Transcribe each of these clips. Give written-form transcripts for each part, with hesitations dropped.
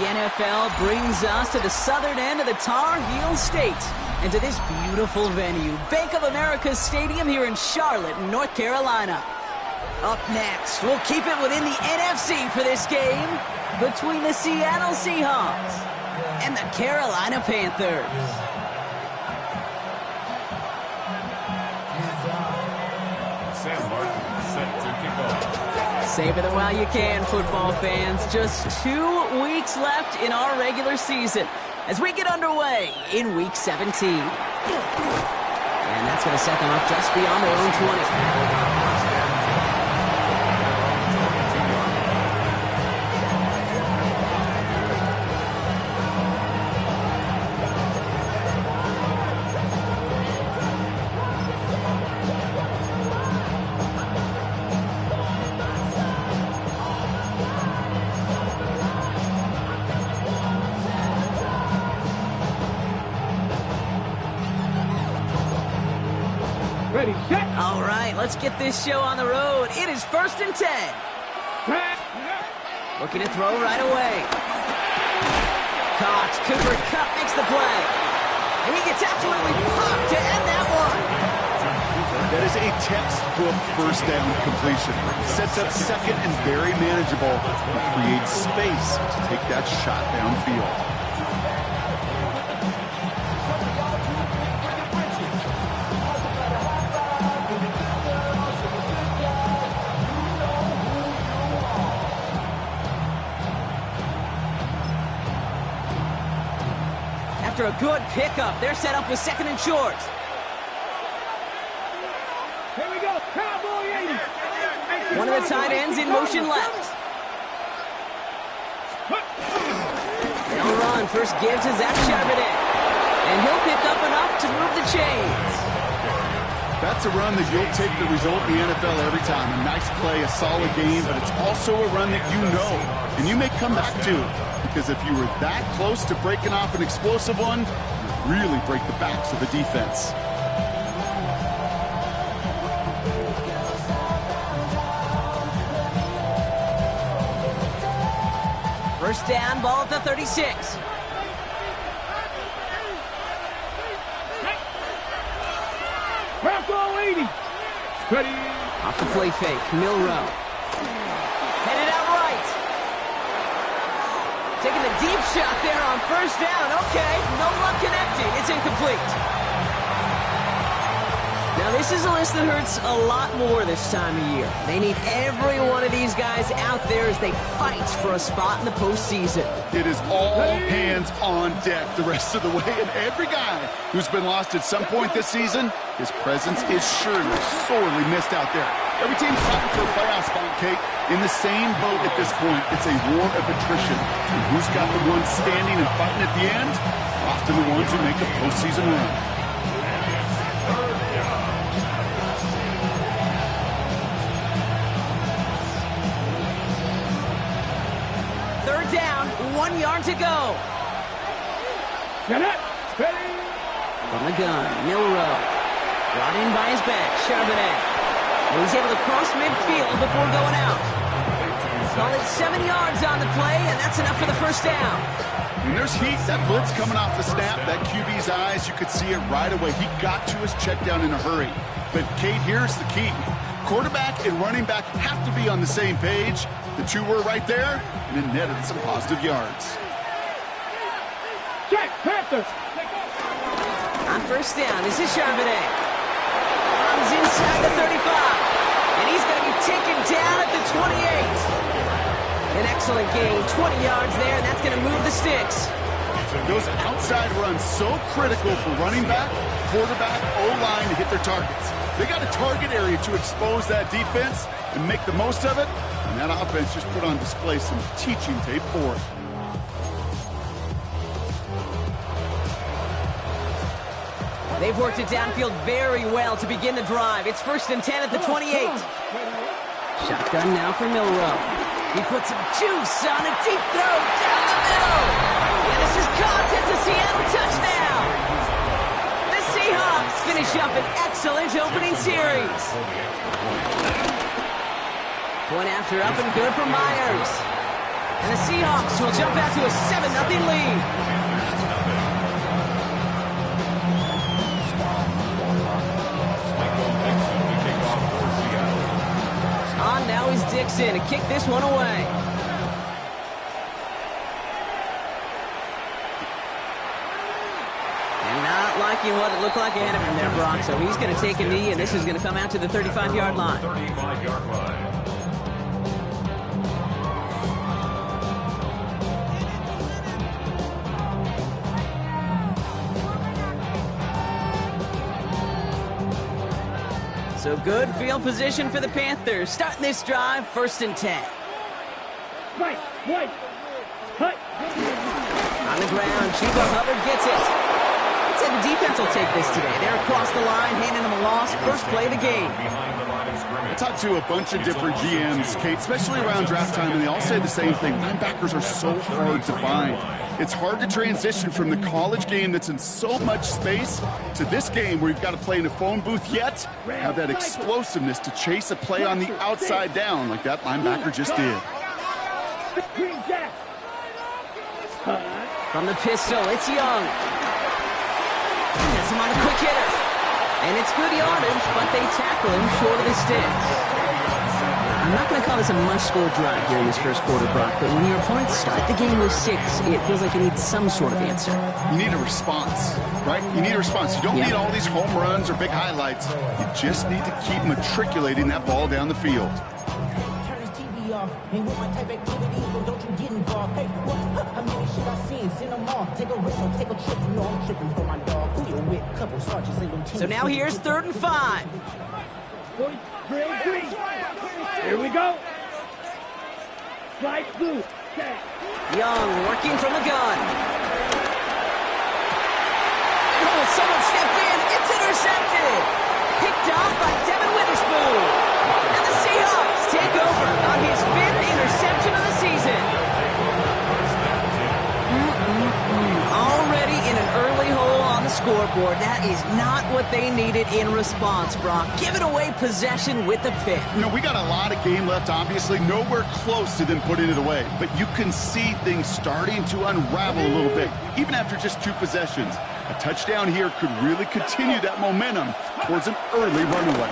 NFL brings us to the southern end of the Tar Heel State and to this beautiful venue, Bank of America Stadium here in Charlotte, North Carolina. Up next, we'll keep it within the NFC for this game between the Seattle Seahawks and the Carolina Panthers. Savor them while you can, football fans. Just 2 weeks left in our regular season as we get underway in Week 17. And that's going to set them up just beyond their own 20. Ready, set. All right, let's get this show on the road. It is 1st and 10. Looking to throw right away. Caught. Cooper Kupp makes the play. And he gets absolutely popped to end that one. That is a textbook first down completion. Sets up second and very manageable. And creates space to take that shot downfield. After a good pickup, they're set up with 2nd and short. Here we go. Cowboy 80. One of the tight ends in motion left. They'll run. First give to Zach Charbonnet. And he'll pick up enough to move the chains. That's a run that you'll take the result in the NFL every time. A nice play, a solid game, but it's also a run that you know, and you may come back to. Because if you were that close to breaking off an explosive one, you really break the backs of the defense. First down, ball at the 36. Cowboy 80. Ready. Off the play fake, Milrow. Headed out right. Taking the deep shot there on first down. Okay, no luck connecting. It's incomplete. Now, this is a list that hurts a lot more this time of year. They need every one of these guys out there as they fight for a spot in the postseason. It is all hands on deck the rest of the way, and every guy who's been lost at some point this season, his presence is surely sorely missed out there. Every team's fighting for a playoff spot, Kate. In the same boat at this point, it's a war of attrition. And who's got the ones standing and fighting at the end? Often the ones who make a postseason run. Third down, 1 yard to go. Get it. Ready. From the gun, Milrow. Brought in by his back, Charbonnet. And he's able to cross midfield before going out. Call it 7 yards on the play, and that's enough for the first down. When there's heat, that blitz coming off the snap, that QB's eyes, you could see it right away. He got to his check down in a hurry. But, Kate, here's the key. Quarterback and running back have to be on the same page. The two were right there, and it netted some positive yards. Check, Panthers. On first down, this is Charbonnet. Runs inside the 35. And he's going to be taken down at the 28. An excellent gain, 20 yards there, and that's going to move the sticks. Those outside runs so critical for running back, quarterback, O-line to hit their targets. They got a target area to expose that defense and make the most of it, and that offense just put on display some teaching tape for it. They've worked it downfield very well to begin the drive. It's 1st and 10 at the 28. Shotgun now for Milrow. He puts some juice on a deep throw down the middle. And this is caught. It's a Seattle touchdown. The Seahawks finish up an excellent opening series. Point after up and good for Myers. And the Seahawks will jump out to a 7-0 lead. On now is Dixon to kick this one away. And not liking what it looked like ahead of him there, Brock. So he's going to take a knee, and this is going to come out to the 35-yard line. 35-yard line. So good field position for the Panthers. Starting this drive, 1st and 10. Right, right, cut. On the ground, Chuba Hubbard gets it. I'd say the defense will take this today. They're across the line, handing them a loss. First play of the game. I talked to a bunch of different GMs, Kate, especially around draft time, and they all say the same thing. Linebackers are so hard to find. It's hard to transition from the college game that's in so much space to this game where you've got to play in a phone booth, yet have that explosiveness to chase a play on the outside down like that linebacker just did. From the pistol, it's Young. Gets him on a quick hitter. And it's good yardage, but they tackle him short of the sticks. I'm not going to call this a must-score drive here in this first quarter, Brock, but when your opponents start the game with 6, it feels like you need some sort of answer. You need a response, right? You need a response. You don't need all these home runs or big highlights. You just need to keep matriculating that ball down the field. Turn this TV off. Ain't with my type activities, but don't you get involved. Hey, what? How many shit I seen? Send them off. Take a risk or take a trip. You know I'm tripping for my dog. Who you with? Couple sergeants in them teams. So now here's 3rd and 5. Here we go. Slide blue. Young working from the gun. Oh, someone stepped in. It's intercepted. Picked off by Devin Witherspoon. And the Seahawks take over on his 5th interception of the season. Already in an early hole on the scoreboard. That is not what they needed in response, Brock. Giving away possession with the pick. You know, we got a lot of game left, obviously. Nowhere close to them putting it away. But you can see things starting to unravel a little bit, even after just 2 possessions. A touchdown here could really continue that momentum towards an early runaway.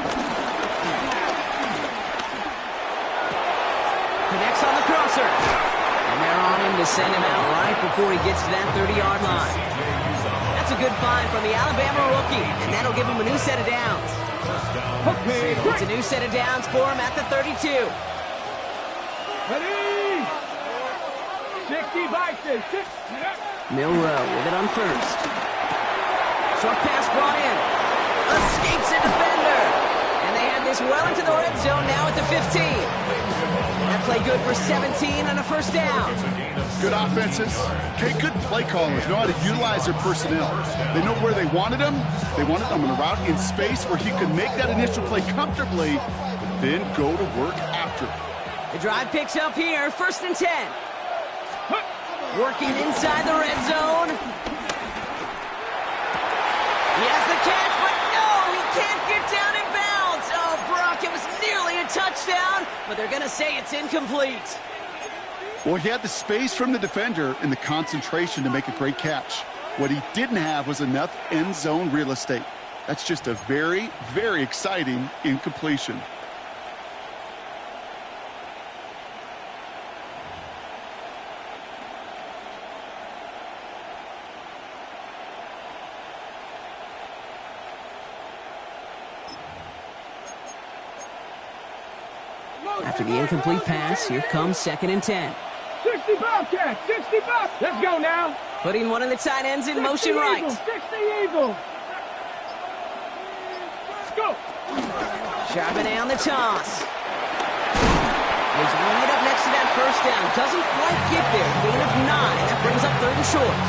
Connects on the crosser. And they're on him to send him out right before he gets to that 30-yard line. That's a good find from the Alabama rookie, and that'll give him a new set of downs. It's a new set of downs for him at the 32. Ready? 60 6. Milrow with it on 1st. Short pass brought in. Escapes a defender. And they have this well into the red zone now at the 15. That play good for 17 and a 1st down. Good offenses. Okay, good play callers know how to utilize their personnel. They know where they wanted them. They wanted them on a route in space where he could make that initial play comfortably, but then go to work after. The drive picks up here, 1st and 10. Working inside the red zone. He has the catch, but no, he can't get down in bounds. Oh, Brock, it was nearly a touchdown, but they're going to say it's incomplete. Well, he had the space from the defender and the concentration to make a great catch. What he didn't have was enough end zone real estate. That's just a very, very exciting incompletion. After the incomplete pass, here comes 2nd and 10. 60 Bobcat, 60 Bob. Let's go now. Putting one of the tight ends in motion right. 60 Eagle. Let's go. Charbonnet on the toss. He's right up next to that 1st down. Doesn't quite get there. Gain of 9. That brings up 3rd and short.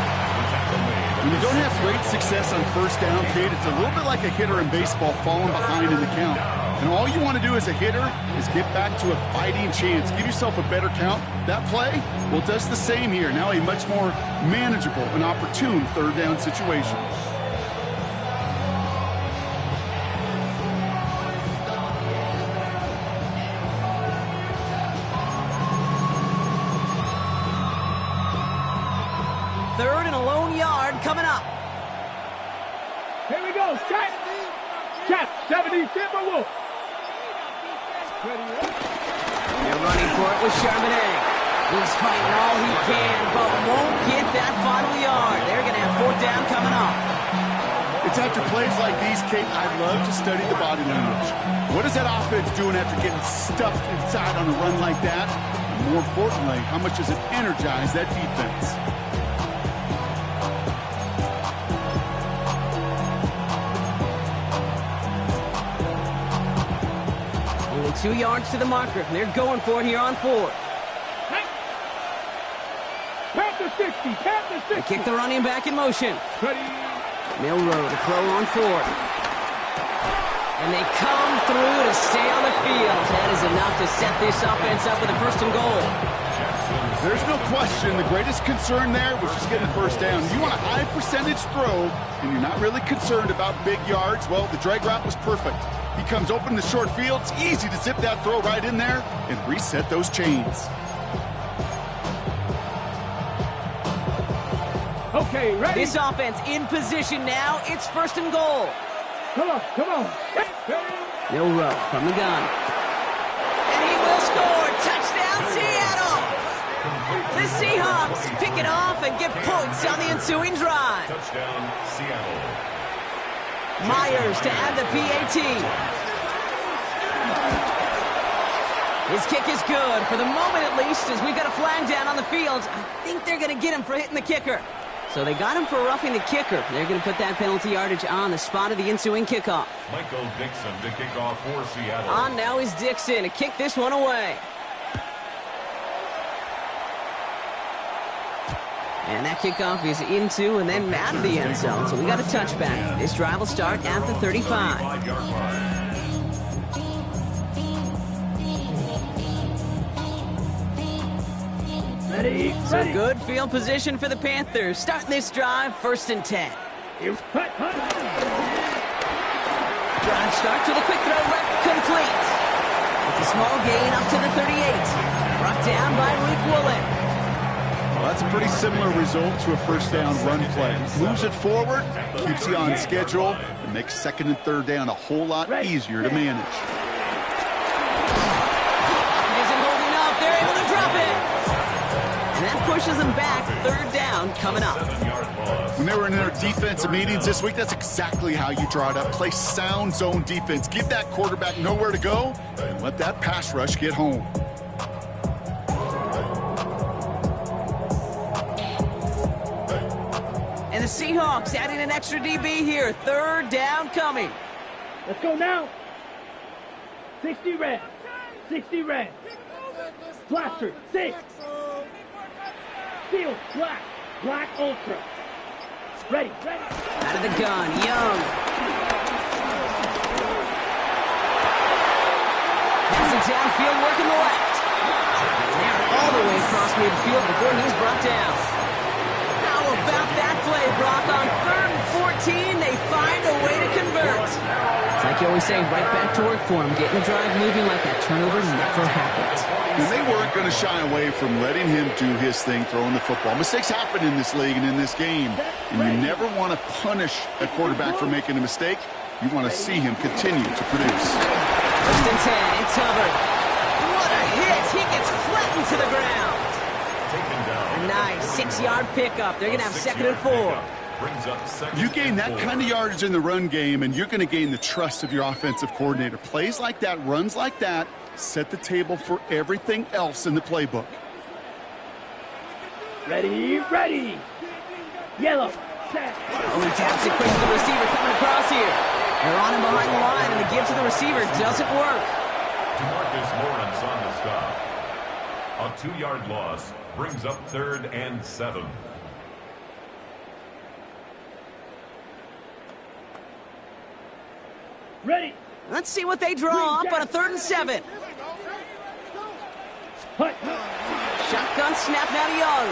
When you don't have great success on 1st down, Kate, it's a little bit like a hitter in baseball falling behind in the count. And all you want to do as a hitter is get back to a fighting chance. Give yourself a better count. That play, well, does the same here. Now a much more manageable and opportune 3rd down situation. 3rd and a lone yard coming up. Here we go. Set. Set. 70 Timberwolves. They're running for it with Charbonnet. He's fighting all he can, but won't get that final yard. They're going to have 4th down coming up. It's after plays like these, Kate, I love to study the body language. What is that offense doing after getting stuffed inside on a run like that? And more importantly, how much does it energize that defense? Only 2 yards to the marker. They're going for it here on 4th. Panthers 60. Panthers 60. They kick the running back in motion. Ready. Milrow to throw on 4th. And they come through to stay on the field. That is enough to set this offense up with a 1st and goal. There's no question the greatest concern there was just getting the 1st down. You want a high percentage throw, and you're not really concerned about big yards. Well, the drag route was perfect. He comes open in the short field. It's easy to zip that throw right in there and reset those chains. Okay, ready. This offense in position now. It's 1st and goal. Come on, come on. Milrow from the gun. And he will score. Touchdown, Seattle. The Seahawks pick it off and get points on the ensuing drive. Touchdown, Seattle. Myers to add the PAT. His kick is good, for the moment at least, as we've got a flag down on the field. I think they're going to get him for hitting the kicker. So they got him for roughing the kicker. They're going to put that penalty yardage on the spot of the ensuing kickoff. Michael Dixon to kick off for Seattle. On now is Dixon to kick this one away. And that kickoff is into and then out of the end zone. So we got a touchback. This drive will start at the 35. 5-yard line. Ready. So Ready. good field position for the Panthers. Starting this drive, 1st and 10. Hut, hut. Drive start to the quick throw, left complete. It's a small gain up to the 38. Brought down by Malik Woolen. Well, that's a pretty similar result to a 1st down run play. Moves it forward, keeps you on schedule, and makes 2nd and 3rd down a whole lot easier to manage. It isn't holding up. They're able to drop it. And that pushes them back. 3rd down coming up. 7-yard loss. When they were in their defensive meetings this week, that's exactly how you draw it up. Play sound zone defense. Give that quarterback nowhere to go, and let that pass rush get home. And the Seahawks adding an extra DB here. 3rd down coming. Let's go now. 60 red. 60 red. Blaster. 6. Steel. Black. Black Ultra. Ready. Ready. Out of the gun, Young. Has it downfield, working the left. They're all the way across midfield before he's brought down. How about that play, Brock? On 3rd and 14, they find a way to convert. It's like you always say, right back to work for him. Getting the drive moving like that turnover never happened. And they weren't going to shy away from letting him do his thing, throwing the football. Mistakes happen in this league and in this game, and you never want to punish a quarterback for making a mistake. You want to see him continue to produce. 1st and 10, it's Hubbard. What a hit! He gets flattened to the ground. Taken down. A nice 6-yard pickup. They're going to have 2nd and 4. Brings up 2nd You gain that and kind of yardage in the run game, and you're going to gain the trust of your offensive coordinator. Plays like that, runs like that, set the table for everything else in the playbook. Ready. Ready. Yellow. Set. Oh, he taps it quick to the receiver coming across here. They're on him behind the line, and the give to the receiver doesn't work. DeMarcus Lawrence on the stop. A 2-yard loss brings up 3rd and 7. Ready. Let's see what they draw up on a 3rd and 7. Hut. Shotgun snap now to Young.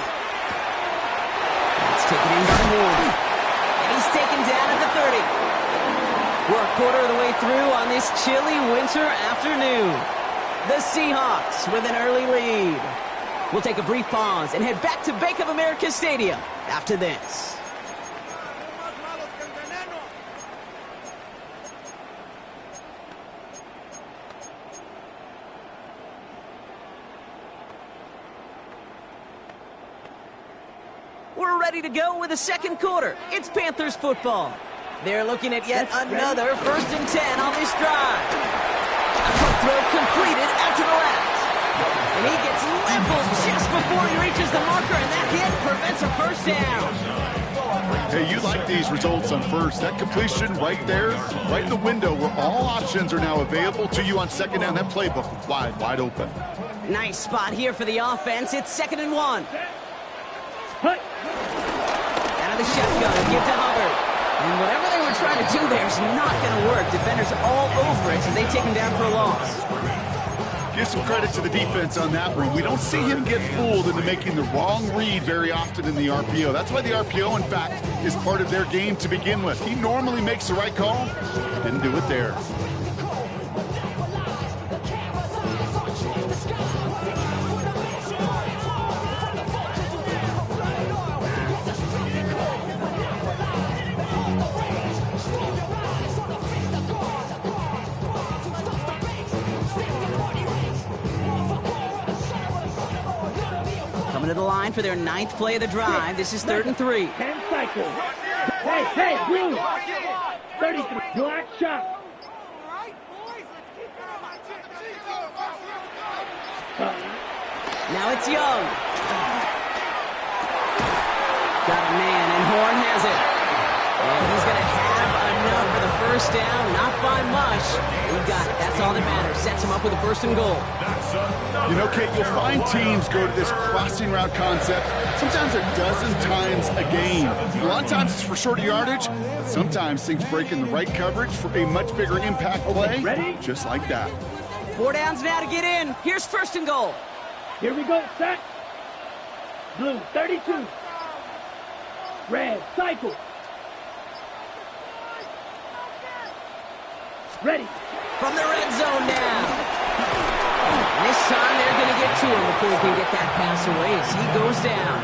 That's taken in by Moore. And he's taken down at the 30. We're a quarter of the way through on this chilly winter afternoon. The Seahawks with an early lead. We'll take a brief pause and head back to Bank of America Stadium after this. We're ready to go with the second quarter. It's Panthers football. They're looking at yet another 1st and 10 on this drive. A quick throw completed out to the left. And he gets leveled just before he reaches the marker, and that hit prevents a first down. Hey, you like these results on first. That completion right there, right in the window where all options are now available to you on second down. That playbook wide open. Nice spot here for the offense. It's 2nd and 1. Out of the shotgun, give to Hubbard. And whatever they were trying to do there is not going to work. Defenders all over it, so they take him down for a loss. Give some credit to the defense on that one. We don't see him get fooled into making the wrong read very often in the RPO. That's why the RPO, in fact, is part of their game to begin with. He normally makes the right call. Didn't do it there. Coming to the line for their 9th play of the drive. This is 3rd and 3. 10 cycles. Hey, blue. 33. Black shot. Now it's Young. Got a man, and Horn has it. And he's going to have enough for the first down. Not by much. He got it. That's all that matters. Sets him up with a 1st and goal. You know, Kate, you'll find teams go to this crossing route concept sometimes a dozen times a game. A lot of times it's for shorter yardage, but sometimes things break in the right coverage for a much bigger impact play. Ready? Just like that. 4 downs now to get in. Here's 1st and goal. Here we go, set. Blue, 32. Red, cycle. Ready. From the red zone now. And this time they're going to get to him before he can get that pass away as he goes down.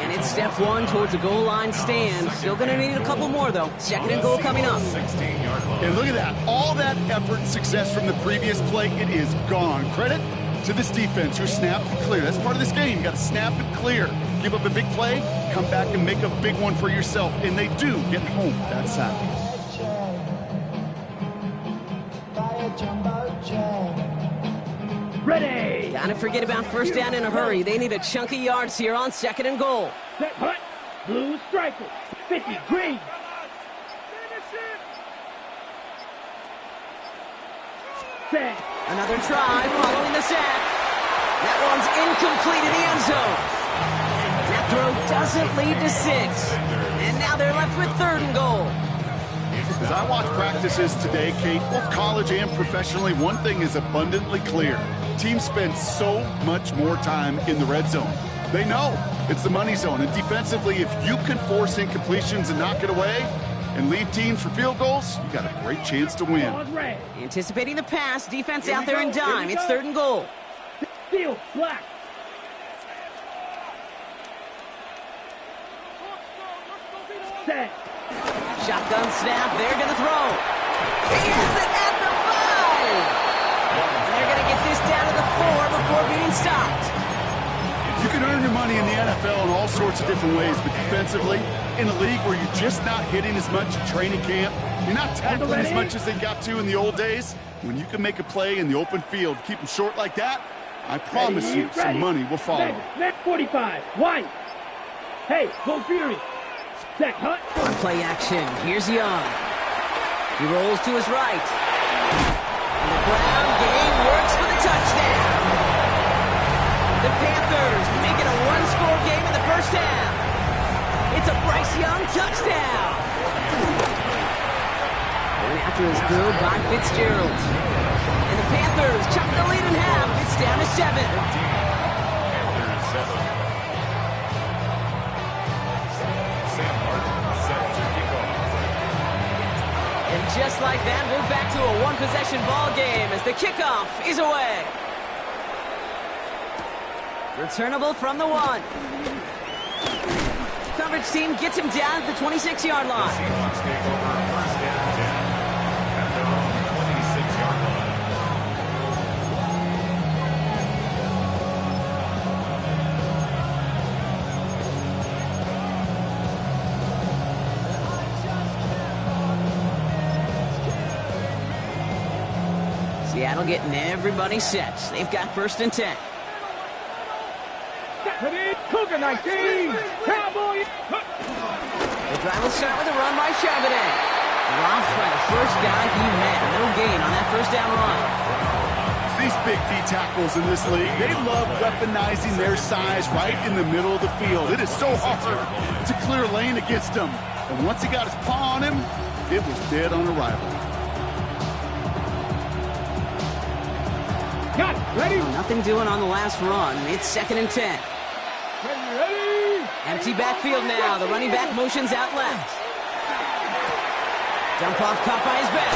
And it's step 1 towards a goal line stand. Still going to need a couple more, though. 2nd and goal coming up. 16-yard line. And look at that. All that effort and success from the previous play, it is gone. Credit to this defense who snapped and clear. That's part of this game. You got to snap and clear. Give up a big play, come back and make a big one for yourself. And they do get home that sack. Ready. Gotta forget about 1st down in a hurry. They need a chunk of yards here on 2nd and goal. Set, hut. Blue striker. 50, green. Set. Another try following the sack. That one's incomplete in the end zone. That throw doesn't lead to 6. And now they're left with 3rd and goal. As I watch practices today, Kate, both college and professionally, one thing is abundantly clear. Teams spend so much more time in the red zone. They know it's the money zone. And defensively, if you can force incompletions and knock it away and leave teams for field goals, you got a great chance to win. Anticipating the pass, defense out there in dime. It's 3rd and goal. Field, black. Set. Shotgun snap, they're going to throw. He has it at the 5! And they're going to get this down to the 4 before being stopped. You can earn your money in the NFL in all sorts of different ways, but defensively, in a league where you're just not hitting as much at training camp, you're not tackling as much as they got to in the old days, when you can make a play in the open field, keep them short like that, I promise you some money will follow. Next 45, white. Hey, go Fury. Set, hut. On play action, here's Young. He rolls to his right. And the ground game works for the touchdown. The Panthers make it a one-score game in the first half. It's a Bryce Young touchdown. And after is good by Fitzgerald. And the Panthers chop the lead in half. It's down to 7. Panthers 7. Sam Martin set to kick off. And just like that, we're back to a one-possession ball game as the kickoff is away. Returnable from the 1. coverage team gets him down at the 26-yard line. The Seahawks take over first and 10 at their own 26-yard line. Seattle getting everybody set. They've got first and 10. Cougar 19! Cowboy! The drive will start with a run by Charbonnet. Dropped by the first guy he met. No gain on that first down run. These big D tackles in this league, they love weaponizing their size right in the middle of the field. It is so hard to clear a lane against him. And once he got his paw on him, it was dead on arrival. Got it! Ready? Nothing doing on the last run. It's second and 10. Ready! Empty backfield now. The running back motions out left. Dump off caught by his back.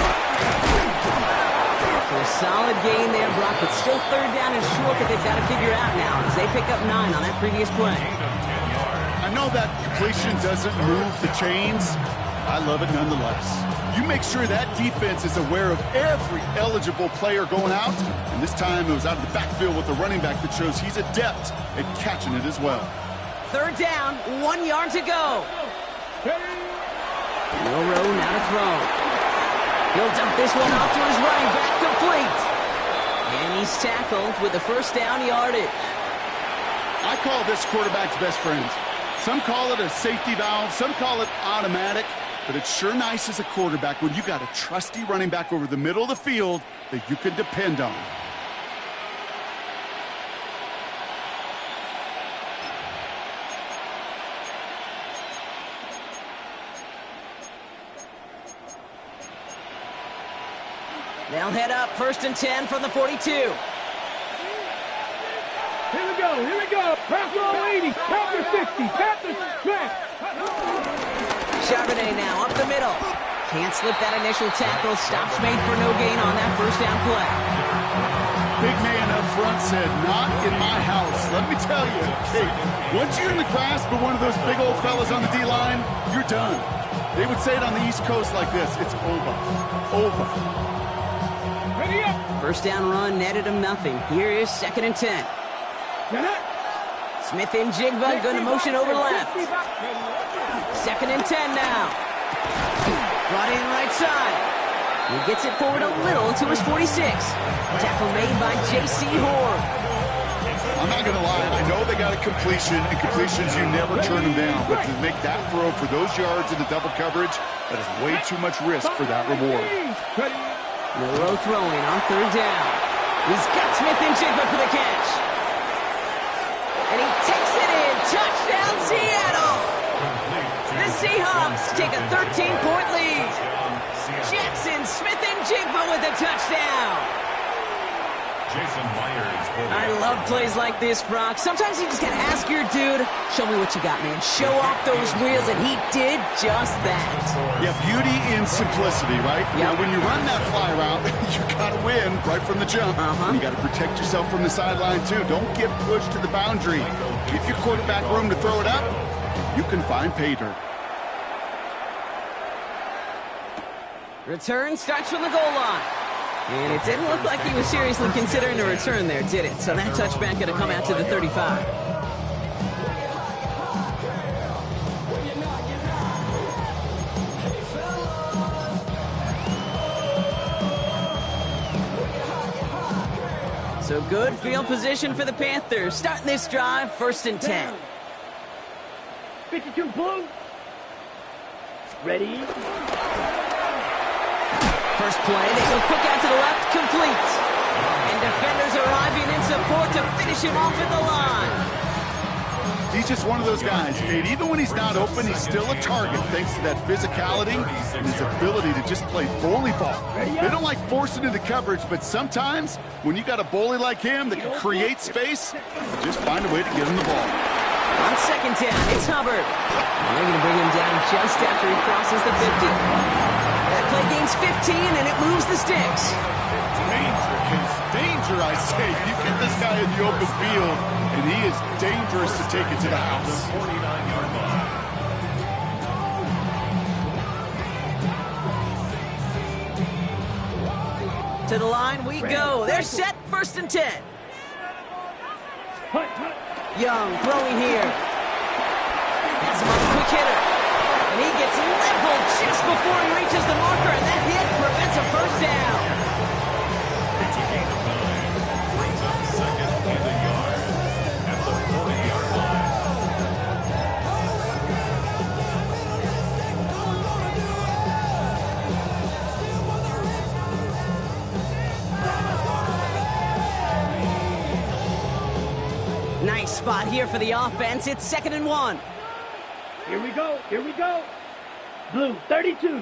So a solid gain there, Brock, but still third down and short that they've got to figure out now as they pick up 9 on that previous play. I know that completion doesn't move the chains. I love it nonetheless. You make sure that defense is aware of every eligible player going out. And this time it was out of the backfield with a running back that shows he's adept at catching it as well. Third down, 1 yard to go. Milrow now to throw. He'll dump this one off to his running back, complete. And he's tackled with the first down yardage. I call this quarterback's best friend. Some call it a safety valve, some call it automatic. But it's sure nice as a quarterback when you got a trusty running back over the middle of the field that you can depend on. They'll head up first and 10 from the 42. Here we go, here we go. Panthers 80, Panthers 60, Panthers back. Charbonnet now up the middle. Can't slip that initial tackle. Stops made for no gain on that first down play. Big man up front said, not in my house. Let me tell you, hey, once you're in the grasp of one of those big old fellas on the D-line, you're done. They would say it on the East Coast like this, it's over. Over. Ready up. First down run netted him nothing. Here is second and 10. Smith and Jigba going to motion over left. Second and 10 now. Brought in right side. He gets it forward a little to his 46. Tackle made by J.C. Horn. I'm not going to lie. I know they got a completion, and completions, you never turn them down. But to make that throw for those yards in the double coverage, that is way too much risk for that reward. Milrow throwing on third down. He's got Smith and Jigba for the catch. And he takes it in. Touchdown, Seattle. The Seahawks take a 13-point lead. Jackson, Smith, and Jigba with a touchdown. Jason Myers. I love plays like this, Brock. Sometimes you just gotta ask your dude, show me what you got, man. Show off those wheels, and he did just that. Yeah, beauty in simplicity, right? Yeah. When you run that fly route, you gotta win right from the jump. You gotta protect yourself from the sideline, too. Don't get pushed to the boundary. Give your quarterback room to throw it up. You can find pay dirt. Return starts from the goal line. And it didn't look like he was seriously considering a return there, did it? So that touchback going to come out to the 35. So good field position for the Panthers. Starting this drive, first and 10. 52 blue. Ready. First play, they go quick out to the left, complete. And defenders arriving in support to finish him off at the line. He's just one of those guys, Kate. Even when he's not open, he's still a target thanks to that physicality and his ability to just play bully ball. They don't like forcing into coverage, but sometimes when you got a bully like him that can create space, just find a way to get him the ball. On second down, it's Hubbard. And they're going to bring him down just after he crosses the 50. That play gains 15, and it moves the sticks. Danger, I say. You get this guy in the open field, and he is dangerous to take it to the house. To the line we go. They're set, 1st and 10. Young throwing here. Has him on the quick hitter. And he gets leveled just before he reaches the marker, and that hit prevents a 1st down. Brings up 2nd and a yard at the 40-yard line. Nice spot here for the offense. It's 2nd and 1. Here we go. Here we go. Blue, 32.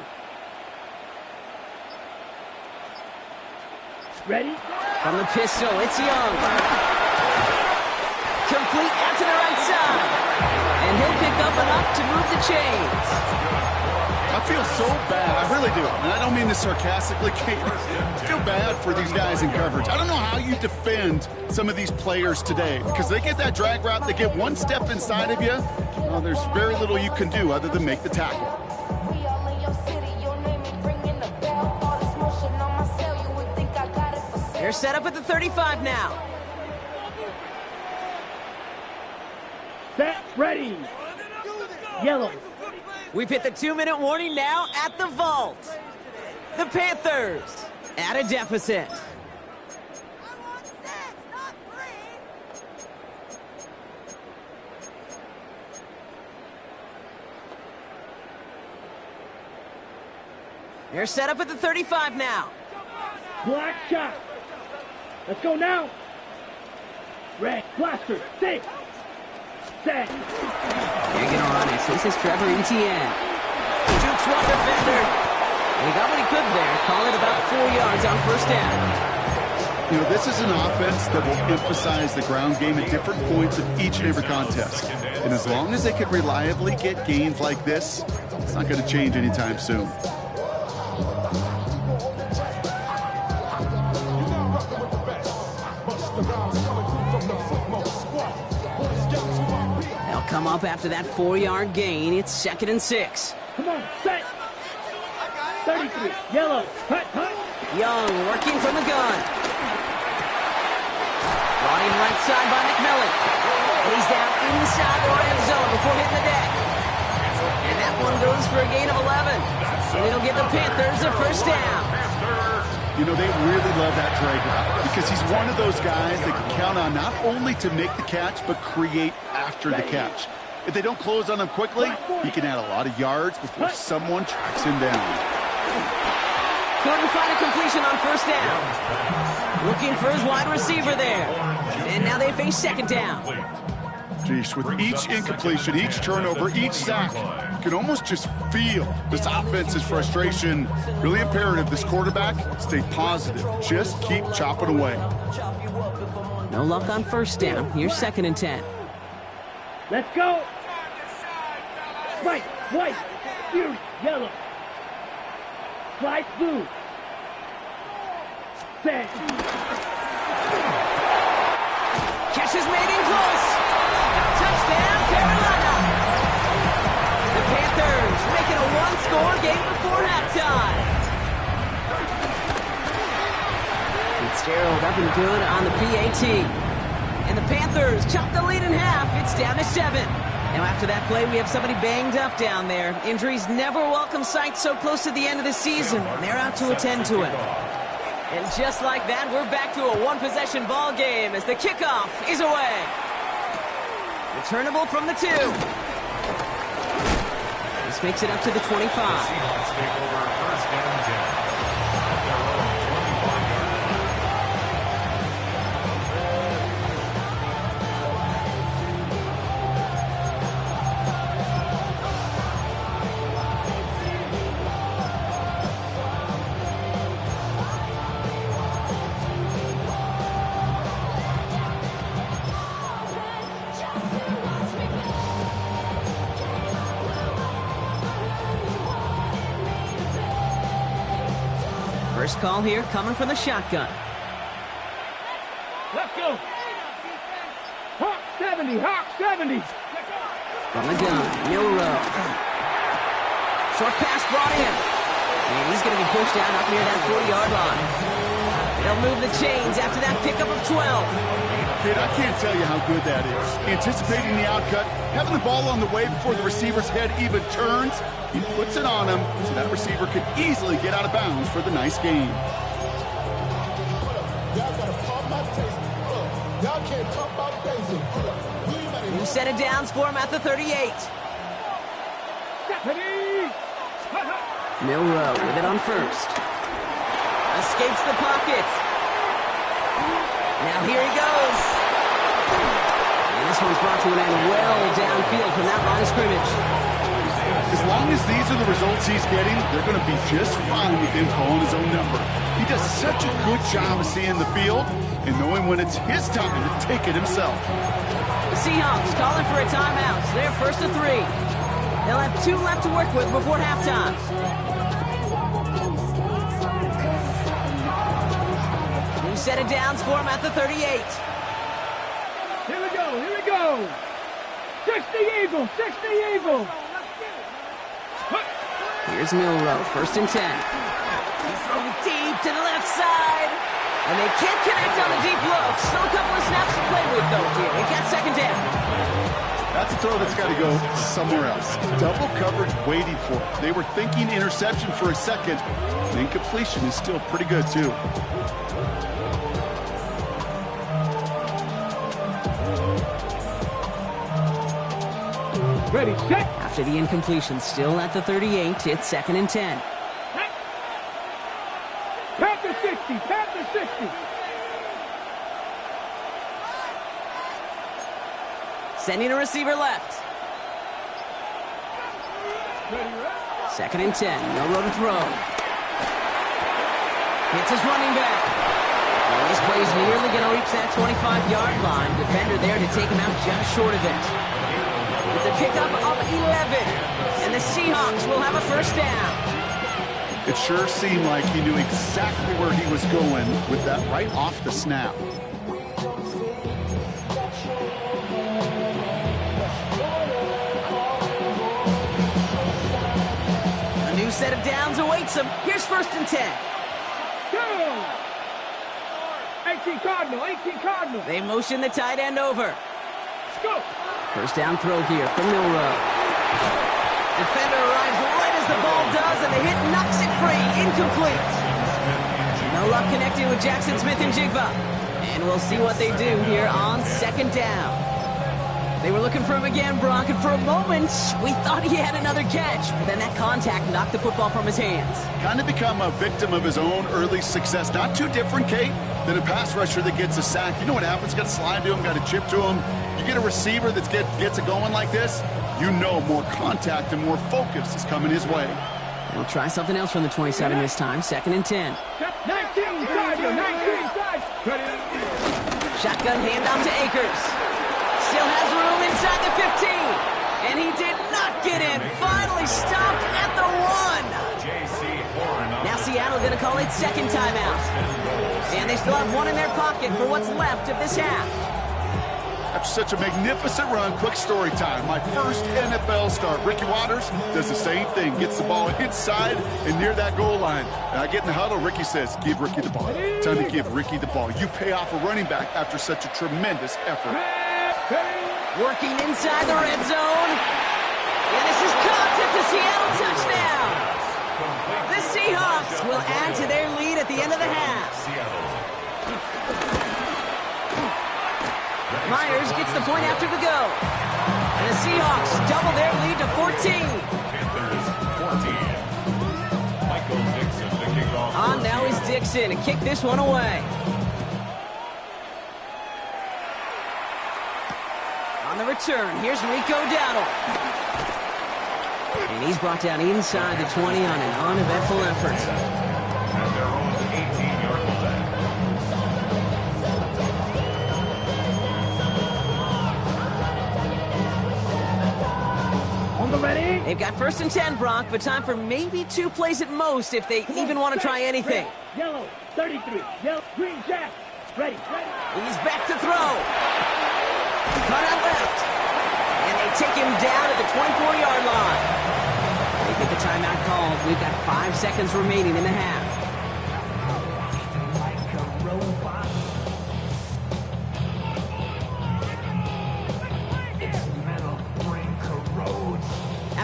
Ready? From the pistol, it's Young. Complete out to the right side. And he'll pick up enough to move the chains. I feel so bad. I really do. And I don't mean this sarcastically, Kate. I feel bad for these guys in coverage. I don't know how you defend some of these players today because they get that drag route, they get one step inside of you. Well, there's very little you can do other than make the tackle. They're set up at the 35 now. Set, ready. Yellow. We've hit the 2-minute warning now at the vault. The Panthers at a deficit. They're set up at the 35 now. Black shot. Let's go now. Red, blaster, 6. Set. Hanging on it. This is Trevor Etienne. Jukes one defender. And he got what he could there. Call it about 4 yards on 1st down. You know, this is an offense that will emphasize the ground game at different points of each and every contest. And as long as they can reliably get gains like this, it's not going to change anytime soon. They'll come up after that 4-yard gain. It's 2nd and 6. Come on, set. 33, yellow, cut. Young working from the gun. Brought in right side by McMillan. And he's down inside the red zone before hitting the deck. And that one goes for a gain of 11. And it'll give the Panthers a 1st down. You know, they really love that drag route because he's one of those guys that can count on not only to make the catch, but create after the catch. If they don't close on him quickly, he can add a lot of yards before someone tracks him down. Couldn't find a completion on 1st down. Looking for his wide receiver there. And now they face 2nd down. Jeez, with each incompletion, each turnover, each sack, you can almost just feel this offense's frustration. Really imperative, this quarterback, stay positive. Just keep chopping away. No luck on 1st down. Here's 2nd and 10. Let's go. Right, white, fury, yellow. Slice blue. Set. Catch is made in close. Touchdown, Carolina. The Panthers making a 1-score game before halftime. Fitzgerald up and good on the PAT. And the Panthers chop the lead in half. It's down to 7. Now after that play, we have somebody banged up down there. Injuries never a welcome sight so close to the end of the season. They're out to attend to it. And just like that, we're back to a 1-possession ball game as the kickoff is away. Returnable from the 2. This makes it up to the 25. Seahawks take over 1st down 10. At their own 25-yard line. First call here coming from the shotgun. Let's go. Hawk 70, Hawk 70. From the gun, Milrow. Short pass brought in. And he's going to be pushed down up near that 40-yard line. They'll move the chains after that pickup of 12. Kid, I can't tell you how good that is. Anticipating the outcut, having the ball on the way before the receiver's head even turns, he puts it on him so that receiver could easily get out of bounds for the nice gain. New set of downs for him at the 38. Milrow with it on first. Escapes the pocket. Now here he goes. And this one's brought to an end well downfield from that line of scrimmage. As long as these are the results he's getting, they're going to be just fine with him calling his own number. He does such a good job of seeing the field and knowing when it's his time to take it himself. The Seahawks calling for a timeout. They're first to 3. They'll have 2 left to work with before halftime. New set of downs for him at the 38. Here we go, here we go. 60 Eagles, 60 Eagles. Here's Milrow, first and 10. He's throwing deep to the left side. And they can't connect on the deep look. Still a couple of snaps to play with, though, here. They got second down. That's a throw that's got to go somewhere else. Double coverage waiting for it. They were thinking interception for a second. The incompletion is still pretty good, too. Ready, set. After the incompletion, still at the 38, it's second and 10. Panther 60, Panther 60. Sending a receiver left. Second and 10, no road to throw. Hits his running back. And this play's nearly going to reach that 25-yard line. Defender there to take him out just short of it. It's a pickup of 11, and the Seahawks will have a first down. It sure seemed like he knew exactly where he was going with that right off the snap. A new set of downs awaits him. Here's first and 10. Go! 18 Cardinal, 18 Cardinal. They motion the tight end over. Let's go. First down throw here from Milrow. Defender arrives right as the ball does, and the hit knocks it free. Incomplete. No luck connecting with Jackson Smith and Jigba. And we'll see what they do here on second down. They were looking for him again, Brock, and for a moment, we thought he had another catch. But then that contact knocked the football from his hands. Kind of become a victim of his own early success. Not too different, Kate, than a pass rusher that gets a sack. You know what happens? Got to slide to him, got to chip to him. You get a receiver that gets it going like this, you know more contact and more focus is coming his way. They'll try something else from the 27 this time. Second and 10. 19 Cardinal, 19 Shotgun handoff to Akers. Still has room inside the 15. And he did not get in. Finally stopped at the 1. Now Seattle going to call it second timeout. And they still have one in their pocket for what's left of this half. After such a magnificent run, quick story time. My first NFL start. Ricky Watters does the same thing. Gets the ball inside and near that goal line. And I get in the huddle. Ricky says, give Ricky the ball. Time to give Ricky the ball. You pay off a running back after such a tremendous effort. Working inside the red zone. And this is caught. It's a Seattle touchdown. The Seahawks will add to their lead at the end of the half. Myers gets the point after the go. And the Seahawks double their lead to 14. Panthers 14. Michael Dixon to kick off. On now is Dixon to kick this one away. On the return, here's Rico Dowdle. And he's brought down inside the 20 on an uneventful effort. At their own 18-yard line. On the ready. They've got first and 10, Brock, but time for maybe 2 plays at most if they even want to try anything. Yellow, 33. Yellow, green jack. Ready. He's back to throw. Cut out left. And they take him down at the 24-yard line. They get the timeout called. We've got 5 seconds remaining in the half.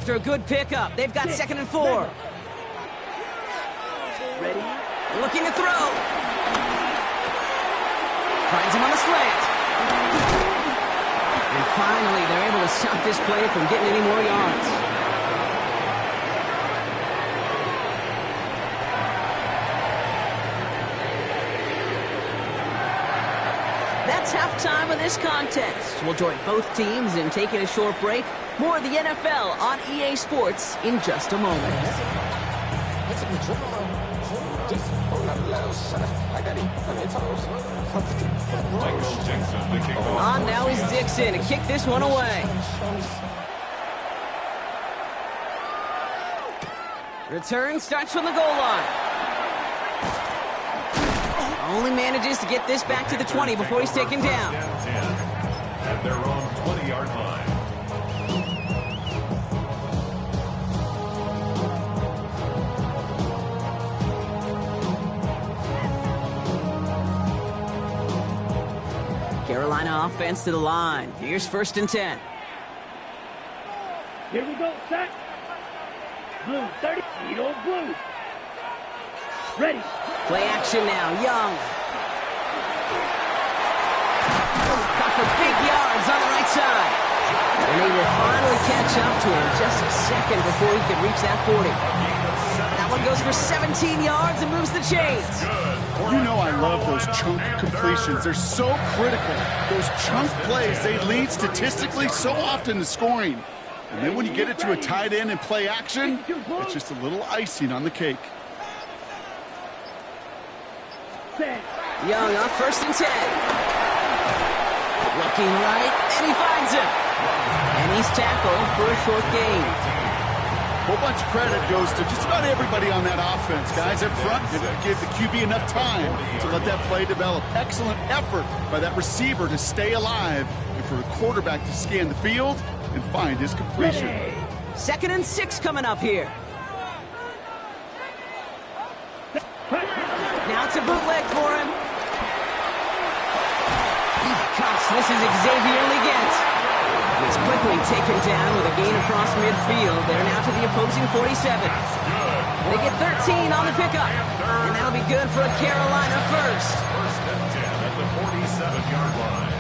after a good pickup. They've got 2nd and 4. Ready? Looking to throw. Finds him on the slant. And finally, they're able to stop this play from getting any more yards. That's halftime of this contest. We'll join both teams in taking a short break. More of the NFL on EA Sports in just a moment. On now is Dixon to kick this one away. Return starts from the goal line. Only manages to get this back to the 20 before he's taken down. At their own 20-yard line. Carolina offense to the line. Here's 1st and 10. Here we go, set. Blue, 30, lead old blue. Ready. Play action now, Young. Got for big yards on the right side. And they will finally catch up to him just a second before he can reach that 40. That one goes for 17 yards and moves the chains. You know I love those chunk completions. They're so critical. Those chunk plays, they lead statistically so often to scoring. And then when you get it to a tight end and play action, it's just a little icing on the cake. Young on 1st and 10. Looking right, and he finds him. And he's tackled for a short gain. A whole bunch of credit goes to just about everybody on that offense. Guys up front, they've got to give the QB enough time to let that play develop. Excellent effort by that receiver to stay alive and for the quarterback to scan the field and find his completion. 2nd and 6 coming up here. Now it's a bootleg for him. This is Xavier Legette. He's quickly taken down with a gain across midfield. They're now to the opposing 47. They get 13 on the pickup. And that'll be good for a Carolina first. 1st and 10 at the 47-yard line.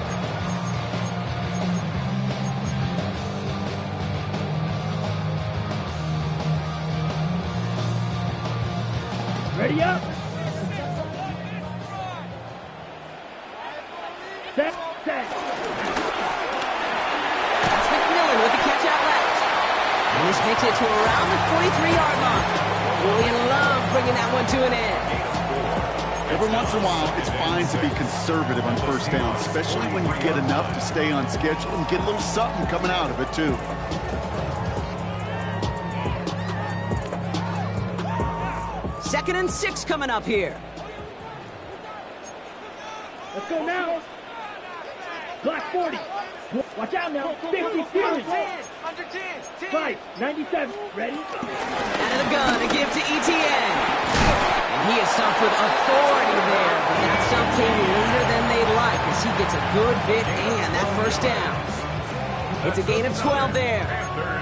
Ready up. Set. That's McMillan with the catch out left. And this makes it to around the 43-yard line. Julian Love bringing that one to an end. Every once in a while, it's fine to be conservative on 1st down, especially when you get enough to stay on schedule and get a little something coming out of it, too. Second and 6 coming up here. Let's go now. Black 40. Watch out now. 50 Fury. 5, 97. Ready? Out of the gun to give to ETN. And he is stumped with authority there. But that stump came later than they'd like as he gets a good bit and that 1st down. It's a gain of 12 there.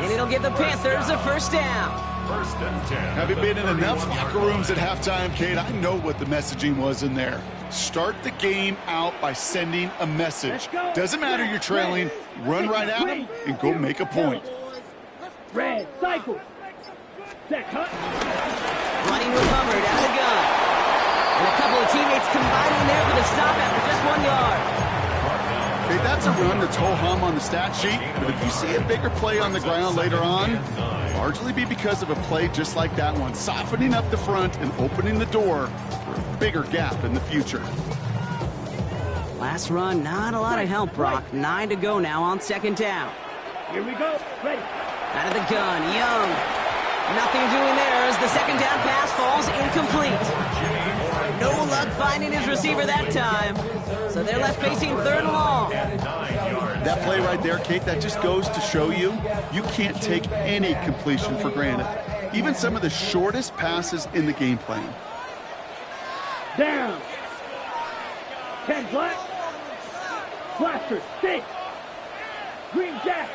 And it'll give the Panthers a 1st down. 1st and 10. Having been in enough locker rooms at halftime, Kate, I know what the messaging was in there. Start the game out by sending a message. Doesn't matter you're trailing, run right at them and go make a point. Red, cycle. Set, cut. Running with Hubbard out of the gun. And a couple of teammates combining there for the stop after just 1 yard. Okay, that's a run that's ho-hum on the stat sheet, but if you see a bigger play on the ground later on, largely be because of a play just like that one, softening up the front and opening the door for a bigger gap in the future. Last run, not a lot of help, Brock. 9 to go now on 2nd down. Here we go. Ready. Out of the gun, Young. Nothing doing there as the 2nd down pass falls incomplete. No luck finding his receiver that time. So they're left facing 3rd and long. That play right there, Kate, that just goes to show you can't take any completion for granted. Even some of the shortest passes in the game plan. Down. 10 black. Blaster, 6. Green Jack.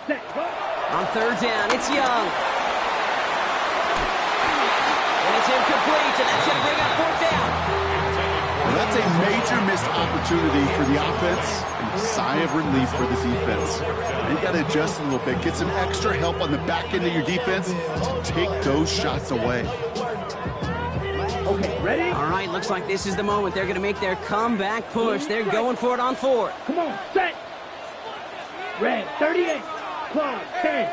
set, go. On third down, it's Young. And it's incomplete, and that's going to bring up fourth down. Well, that's a major missed opportunity for the offense and a sigh of relief for the defense. You got to adjust a little bit, get some extra help on the back end of your defense to take those shots away. Okay, ready? All right, looks like this is the moment. They're going to make their comeback push. They're going for it on fourth. Come on, set. Red, 38. Claw, 10.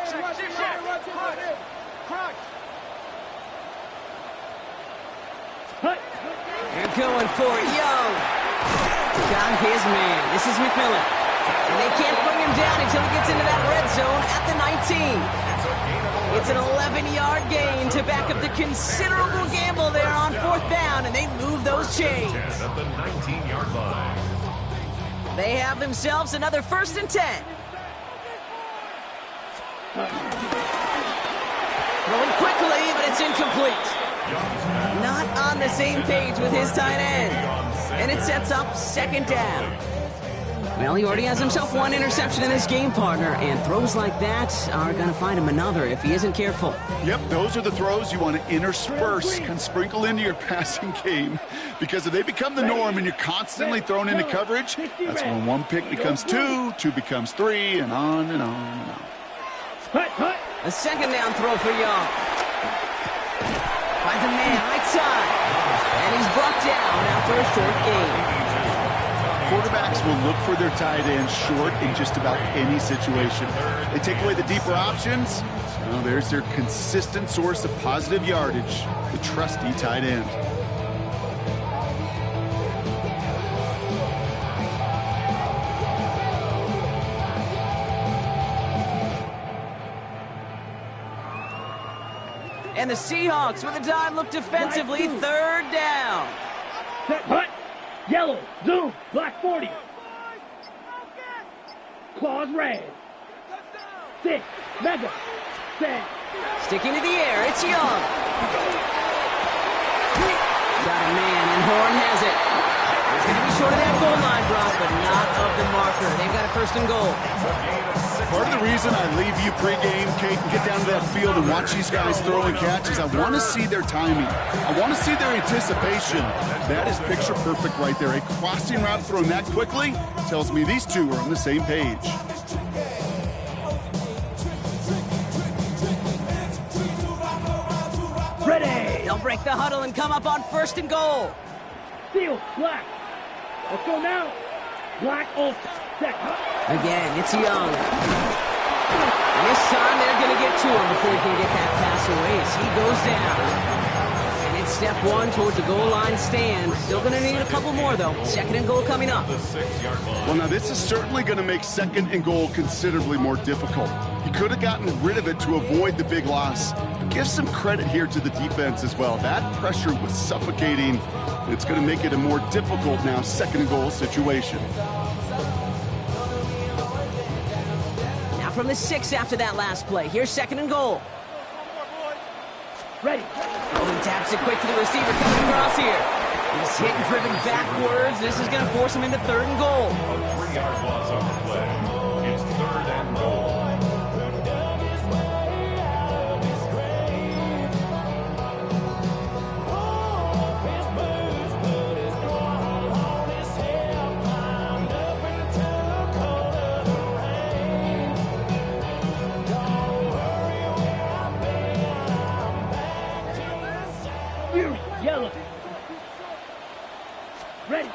Hut. They're going for it. Young got his man. This is McMillan. And they can't bring him down until he gets into that red zone at the 19. It's an 11-yard gain to back up the considerable gamble there on fourth down, and they move those chains. At the 19-yard line. They have themselves another 1st and 10. Throwing quickly, but it's incomplete. Not on the same page with his tight end. And it sets up 2nd down. Well, he already has himself 1 interception in this game, partner, and throws like that are going to find him another if he isn't careful. Yep, those are the throws you want to intersperse and sprinkle into your passing game, because if they become the norm and you're constantly thrown into coverage, that's when 1 pick becomes 2, 2 becomes 3, and on and on and on. A 2nd down throw for Young. Finds a man right side, and he's brought down after a short gain. Quarterbacks will look for their tight end short in just about any situation. They take away the deeper options. Well, there's their consistent source of positive yardage, the trusty tight end. And the Seahawks with a dime look defensively, 3rd down. Set, hut. Yellow, zoom, black 40. Claws red. 6, mega, set. Sticking to the air, it's Young. Got a man, and Horn has it. He's going to be short of that goal line, Brock, but not of the marker. They've got a 1st and goal. Part of the reason I leave you pregame, Kate, and get down to that field and watch these guys throw and catch is I want to see their timing. I want to see their anticipation. That is picture perfect right there. A crossing route thrown that quickly tells me these two are on the same page. Ready. They'll break the huddle and come up on 1st and goal. Seal, black. Let's go now. Black off. Set, hut. Again, it's Young. And this time they're going to get to him before he can get that pass away as he goes down. And it's step 1 towards the goal line stand. Still going to need a couple more, though. 2nd and goal coming up. Well, now this is certainly going to make 2nd and goal considerably more difficult. He could have gotten rid of it to avoid the big loss. But give some credit here to the defense as well. That pressure was suffocating. It's going to make it a more difficult now 2nd and goal situation. From the 6 after that last play. Here's 2nd and goal. Ready. Oh, he taps it quick to the receiver coming across here. He's hit and driven backwards. This is going to force him into 3rd and goal. A 3-yard loss on the play. It's 3rd and goal. Yellow. Ready.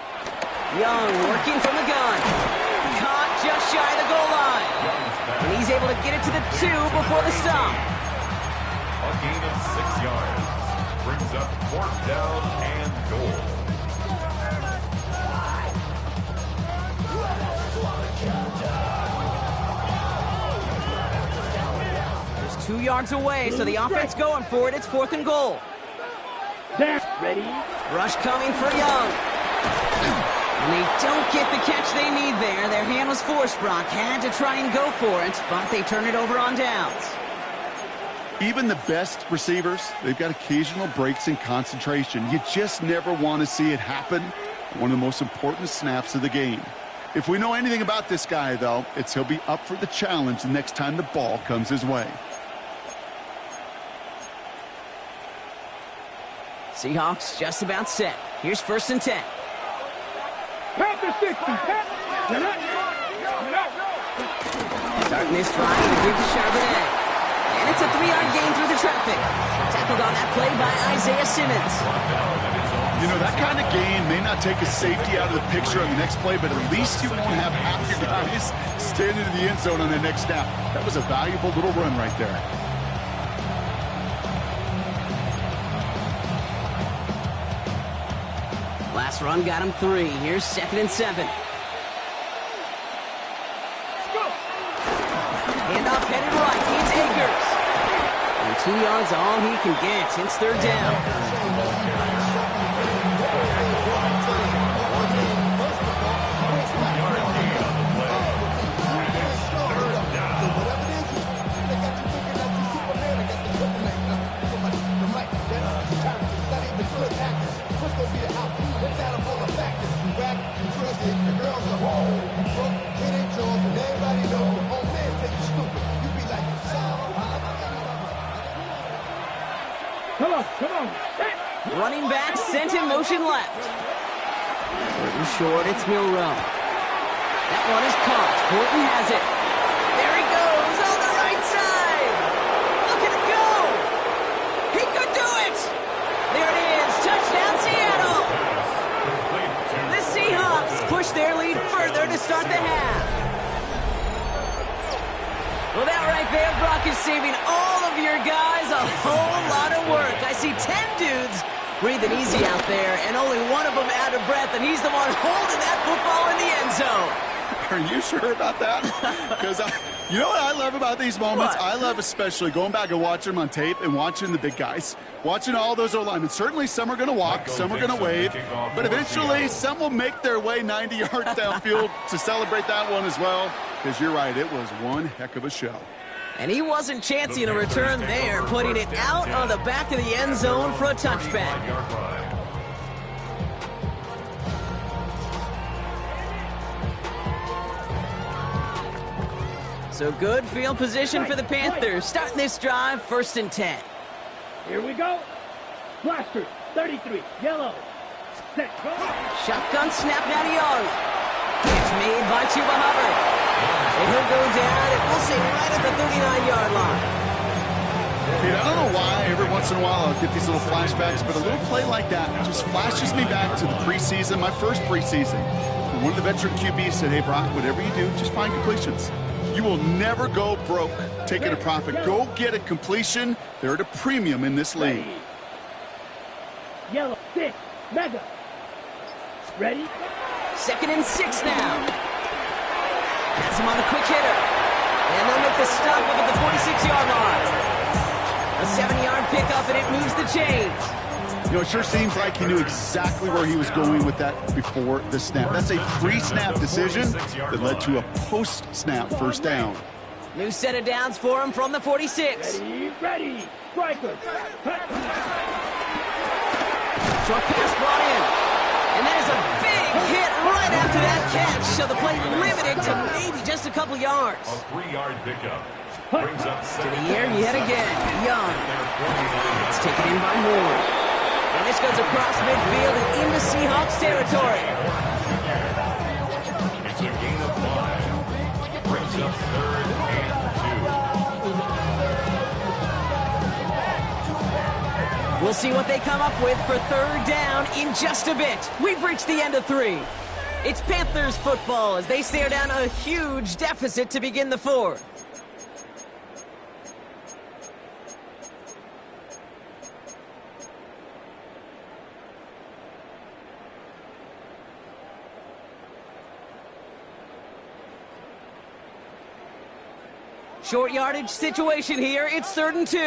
Young working from the gun. Caught just shy of the goal line. And he's able to get it to the 2 before the stop. A gain of 6 yards. Brings up 4th down and goal. There's 2 yards away, so the offense going for it. It's 4th and goal. Ready. Rush coming for Young. And they don't get the catch they need there. Their hand was forced, Brock. Had to try and go for it, but they turn it over on downs. Even the best receivers, they've got occasional breaks in concentration. You just never want to see it happen. One of the most important snaps of the game. If we know anything about this guy, though, it's he'll be up for the challenge the next time the ball comes his way. Seahawks just about set. Here's 1st and 10. Panther 60. Starting this drive with a big Charbonnet. And it's a 3-yard gain through the traffic. Tackled on that play by Isaiah Simmons. You know, that kind of gain may not take a safety out of the picture on the next play, but at least you won't have half your guys standing in the end zone on the next snap. That was a valuable little run right there. Last run got him 3. Here's 2nd and 7. Handoff headed right. It's Akers. And 2 yards all he can get. It's 3rd down. Come on. Running back sent in motion left. Horton short, it's Milrow. That one is caught. Horton has it. There he goes on the right side. Look at him go. He could do it. There it is. Touchdown, Seattle. The Seahawks push their lead further to start the half. Well, that right there, Brock, is saving all of your guys a whole lot of work. I see 10 dudes breathing easy out there, and only one of them out of breath, and he's the one holding that football in the end zone. Are you sure about that? Because you know what I love about these moments? What? I love especially going back and watching them on tape and watching the big guys. Watching all those O-linemen. Certainly some are going to walk, some are going to wave, but eventually some will make their way 90 yards downfield to celebrate that one as well. Because you're right, it was one heck of a show. And he wasn't chancing a return there, putting it out on the back of the end zone for a touchback. So good field position for the Panthers. Starting this drive, 1st and 10. Here we go. Blaster, 33, yellow. Set, go. Shotgun snap now to Young. It's made by Chuba Hubbard. And he'll go down, and we'll say right at the 39-yard line. Pete, I don't know why every once in a while I'll get these little flashbacks, but a little play like that just flashes me back to the preseason, my first preseason. One of the veteran QBs said, hey, Brock, whatever you do, just find completions. You will never go broke taking a profit. Go get a completion. They're at a premium in this league. Yellow, 6, mega. Ready? 2nd and 6 now. Has him on the quick hitter. And they'll make the stop up at the 46-yard line. A 7-yard pickup, and it moves the chains. You know, it sure seems like he knew exactly where he was going with that before the snap. That's a pre-snap decision that led to a post-snap first down. New set of downs for him from the 46. Ready. Striker. Short pass brought in. And there's a big hit right after that catch. So the play limited to maybe just a couple yards. A 3-yard pickup. Brings up to the air yet again. Young. It's taken in by Moore. And this goes across midfield and into Seahawks territory. It's a gain of 5. Brings up 3rd and 2. We'll see what they come up with for 3rd down in just a bit. We've reached the end of 3. It's Panthers football as they stare down a huge deficit to begin the 4th. Short yardage situation here. It's 3rd and 2.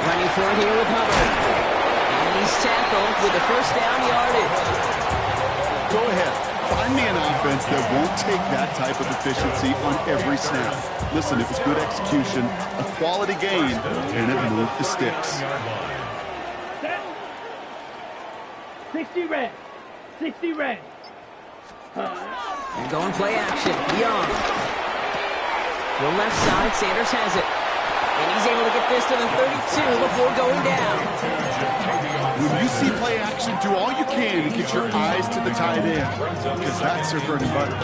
Running for it here with Hubbard. And he's tackled with the 1st down yardage. Go ahead. Find me an offense that won't take that type of efficiency on every snap. Listen, it was good execution, a quality game, and it moved the sticks. 60 red. 60 red. And going play action. Young. The left side, Sanders has it. And he's able to get this to the 32 before going down. When you see play action, do all you can to get your eyes to the tight end, because that's their bread and butter.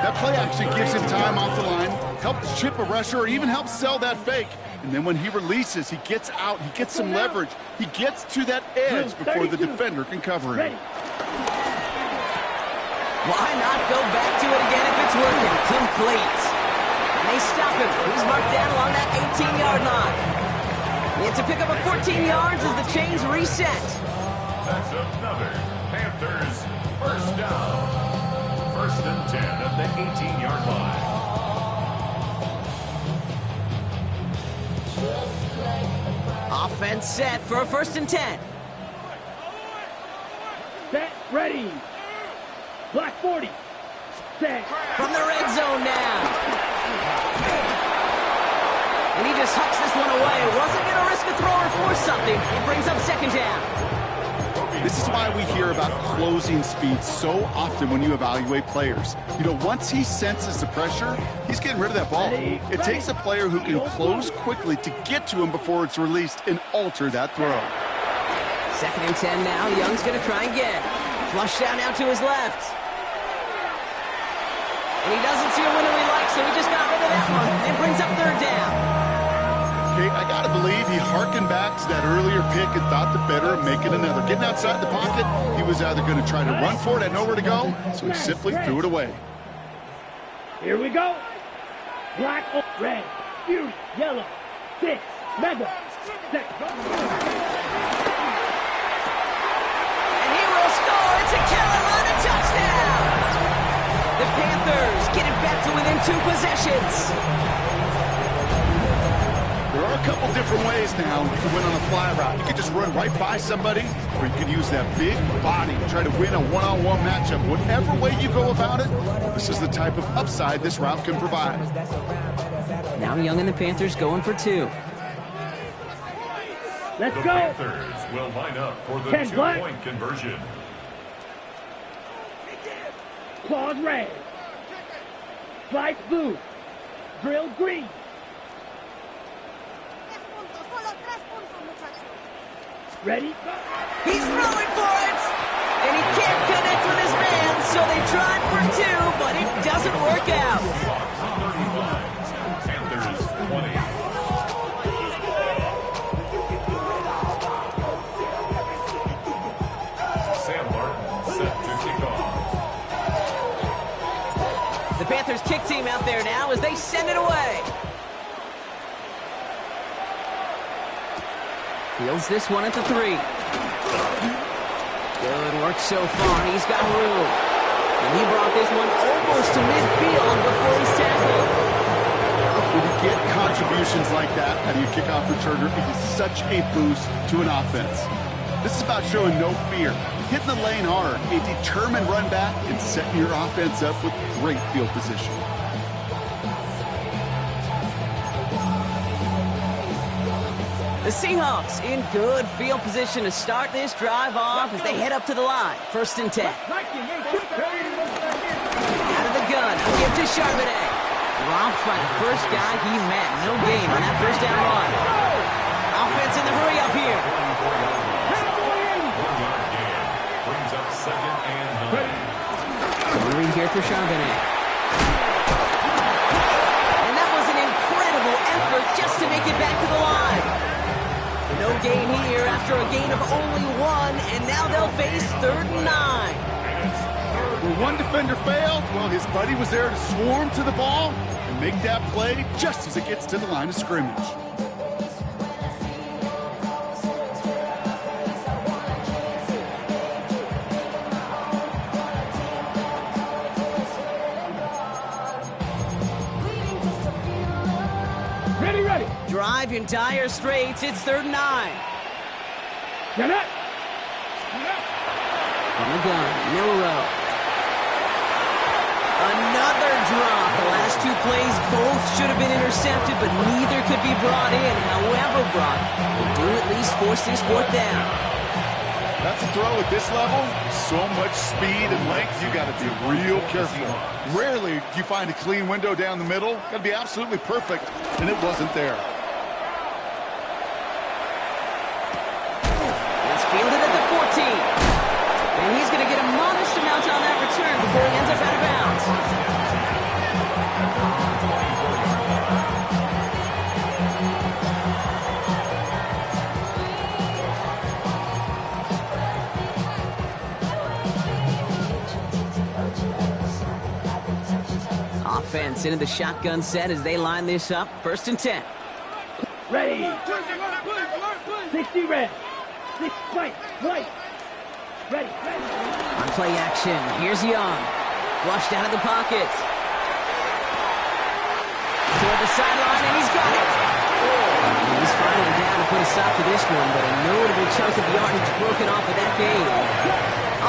That play action gives him time off the line, helps chip a rusher, or even helps sell that fake. And then when he releases, he gets out, he gets some leverage. He gets to that edge before the defender can cover him. Why not go back to it again if it's working? Complete. And they stop him. He's marked down along that 18-yard line. It's a pickup of 14 yards as the chains reset. That's another Panthers first down. First and 10 at the 18-yard line. Offense set for a first and 10. Set, ready. Black 40. Set. From the red zone now. And he just hucks this one away. Wasn't going to risk a throw or force something. It brings up second down. This is why we hear about closing speed so often when you evaluate players. You know, once he senses the pressure, he's getting rid of that ball. It takes a player who can close quickly to get to him before it's released and alter that throw. Second and 10 now. Young's going to try again. Flush down now to his left. And he doesn't see a window he likes, so he just got rid of that one. It brings up third down. Okay, I got to believe he harkened back to that earlier pick and thought the better of making another. Getting outside the pocket, he was either going to try to run for it, had nowhere to go, so he simply threw it away. Here we go. Black, red, fury, yellow, 6, mega, 6. And he will score. It's a Carolina touchdown. The Panthers get it back to within 2 possessions. There are a couple different ways now you can win on a fly route. You can just run right by somebody, or you can use that big body to try to win a one-on-one matchup. Whatever way you go about it, this is the type of upside this route can provide. Now Young and the Panthers going for 2. Let's The go. Panthers will line up for the 10 black. 2-point conversion. Claws red. Slice blue. Drill green. Ready? He's throwing for it. And he can't connect with his man, so they tried for 2, but it doesn't work out. Fox 35. Panthers 20. Sam Martin set to kick off. The Panthers kick team out there now as they send it away. Fields this one at the 3. Good work so far. He's got room. And he brought this one almost to midfield before he's tackled. When you get contributions like that out of your kickoff returner, it is such a boost to an offense. This is about showing no fear, hitting the lane hard, a determined run back, and setting your offense up with great field position. The Seahawks in good field position to start this drive off as they head up to the line. First and 10. Out of the gun, a gift to Charbonnet. Dropped by the first guy he met. No gain on that first down run. Offense in the hurry up here. Brings up second and 9. So read here for Charbonnet. And that was an incredible effort just to make it back to the line. No gain here after a gain of only 1, and now they'll face 3rd and 9. When one defender failed, well, his buddy was there to swarm to the ball and make that play just as it gets to the line of scrimmage. Ready. Drive in dire straits. It's 3rd and 9. Get up. On the gun, Milrow. Another drop. The last 2 plays both should have been intercepted, but neither could be brought in. However brought, they do at least force this 4th down. That's a throw at this level. So much speed and length, you got to be real careful. Rarely do you find a clean window down the middle. Got to be absolutely perfect, and it wasn't there. It's fielded at the 14. And he's going to get a modest amount on that return before he ends up out of bounds. Offense into the shotgun set as they line this up. 1st and 10. Ready. 60 red. 6 white. Ready. On play action, here's Young. Flushed out of the pocket. Toward the sideline, and he's got it. And he's finally down to put a stop to this one, but a notable chunk of yardage broken off of that game.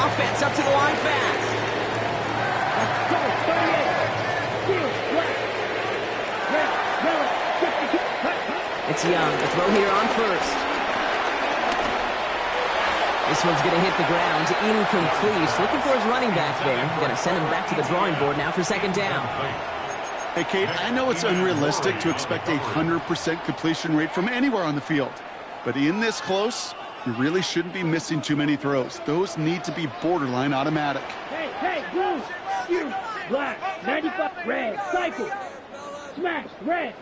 Offense up to the line fast. Go, 38. Field, black. Red, yellow, 52. It's Young, the throw here on 1st. This one's going to hit the ground, incomplete. Looking for his running back there. Going to send him back to the drawing board now for 2nd down. Hey, Kate, I know it's unrealistic to expect a 100% completion rate from anywhere on the field. But in this close, you really shouldn't be missing too many throws. Those need to be borderline automatic. Hey, blue, you, black, 95, red, cycle, smash, red.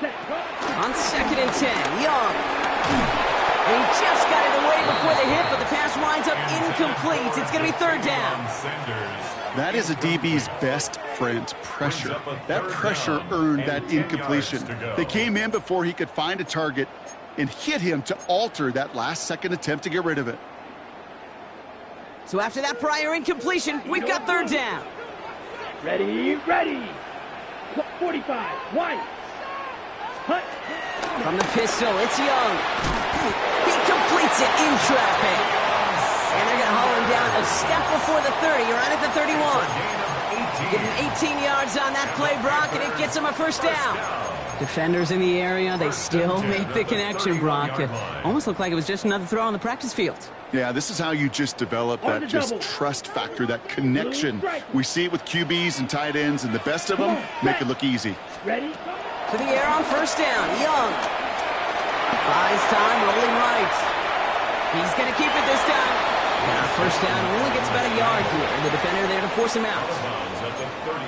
On 2nd and 10, Young. And he just got it away before the hit, but the pass winds up incomplete. It's going to be 3rd down. That is a DB's best friend, pressure. That pressure earned that incompletion. They came in before he could find a target and hit him to alter that last-second attempt to get rid of it. So after that prior incompletion, we've got 3rd down. Ready. 45, white. Hut. From the pistol, it's Young. He completes it in traffic. And they're going to haul him down a step before the 30, right at the 31. Getting 18 yards on that play, Brock, and it gets him a 1st down. Defenders in the area, they still make the connection, Brock. It almost looked like it was just another throw on the practice field. Yeah, this is how you just develop that just trust factor, that connection. We see it with QBs and tight ends, and the best of them make it look easy. Ready? To the air on 1st down, Young. Buys time, rolling right. He's going to keep it this time. And on 1st down, only gets about a yard here. And the defender there to force him out.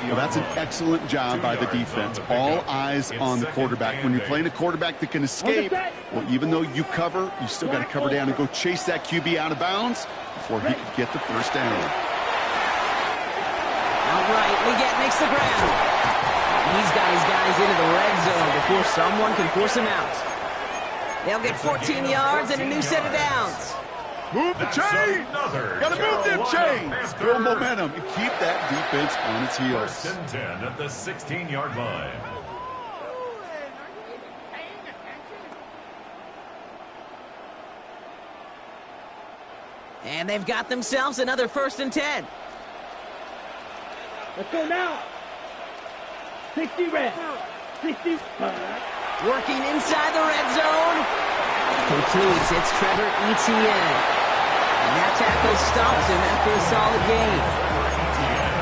Well, that's an excellent job by the defense. All eyes on the quarterback. When you're playing a quarterback that can escape, well, even though you cover, you still got to cover down and go chase that QB out of bounds before he could get the 1st down. Outright, Leggett makes the ground. He's got his guys into the red zone before someone can force him out. They'll get 14 yards and a new set of downs. Move the chain! Gotta move them chains! Build momentum and keep that defense on its heels. 1st and 10 at the 16-yard line. And they've got themselves another 1st and 10. Let's go now. 60 red. 60. Working inside the red zone. Concludes. It's Trevor Etienne. And that tackle stops him after a solid gain.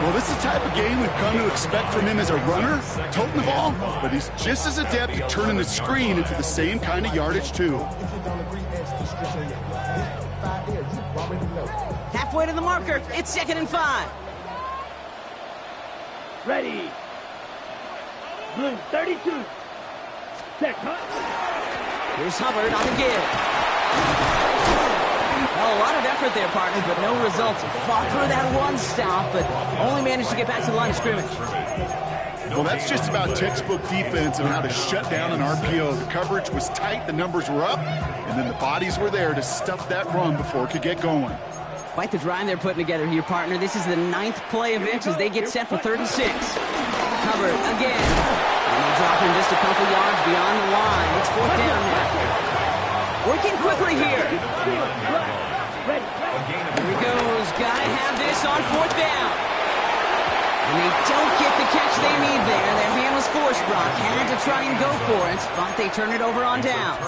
Well, this is the type of game we've come to expect from him as a runner, toting the ball, but he's just as adept at turning the screen into the same kind of yardage, too. Halfway to the marker. It's 2nd and 5. Ready. Blue, 32. Set, Here's Hubbard on the give. Well, a lot of effort there, partner, but no results. Fought through that one stop, but only managed to get back to the line of scrimmage. Well, that's just about textbook defense and how to shut down an RPO. The coverage was tight, the numbers were up, and then the bodies were there to stuff that run before it could get going. Quite the drive they're putting together here, partner. This is the 9th play of it as they get set for 3rd and 6. Hubbard again. And they drop him just a couple yards beyond the line. It's 4th down now. Working quickly here. Here he goes. Gotta have this on 4th down. And they don't get the catch they need there. Their hand was forced, Brock. Had to try and go for it, but they turn it over on downs.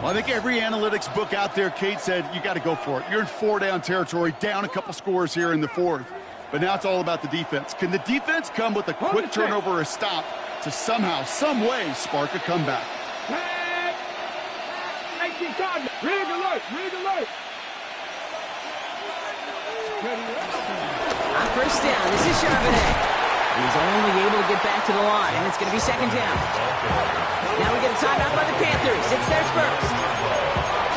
Well, I think every analytics book out there, Kate, said you got to go for it. You're in 4-down territory, down a couple scores here in the fourth. But now it's all about the defense. Can the defense come with a quick turnover or a stop to somehow, some way, spark a comeback? Rig alert! Rig alert! On first down, this is Charbonnet. He's only able to get back to the line, and it's going to be second down. Now we get a timeout by the Panthers. It's their first.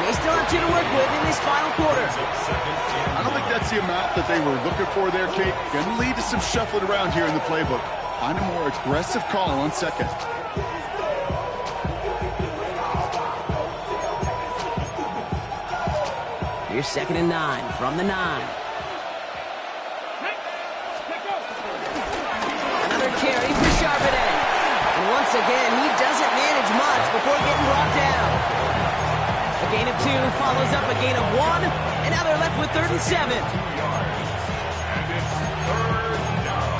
They still have 2 to work with in this final quarter. I don't think that's the amount that they were looking for there, Kate. Going to lead to some shuffling around here in the playbook. Find a more aggressive call on second. Here's 2nd and 9 from the 9. Another carry for Charbonnet. And once again, he doesn't manage much before getting brought down. A gain of 2 follows up a gain of 1, and now they're left with 3rd and 7. And it's 3rd down.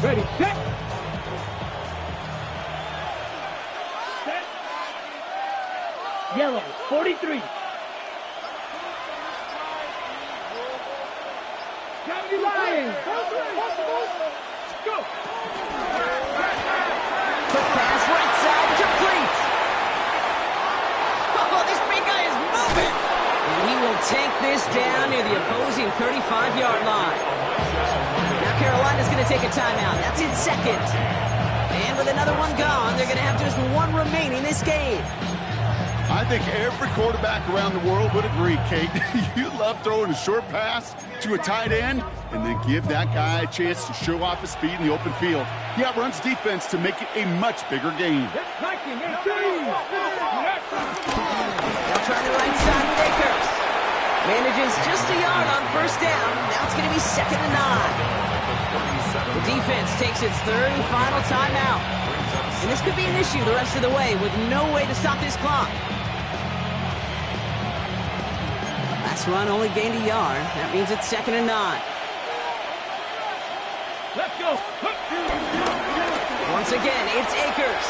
Ready, set! Set! Yellow, 43. County Lions! Go! Quick pass right side, complete. Oh, this big guy is moving. And he will take this down near the opposing 35-yard line. Now Carolina's going to take a timeout. That's in second. And with another one gone, they're going to have just 1 remaining this game. I think every quarterback around the world would agree, Kate. You love throwing a short pass to a tight end and then give that guy a chance to show off his speed in the open field. He outruns defense to make it a much bigger game. They'll try the right side with Akers. Manages just a yard on first down. Now it's going to be 2nd and 9. The defense takes its 3rd and final timeout. And this could be an issue the rest of the way with no way to stop this clock. Last run only gained a yard. That means it's 2nd and 9. Let's go! Once again, it's Akers.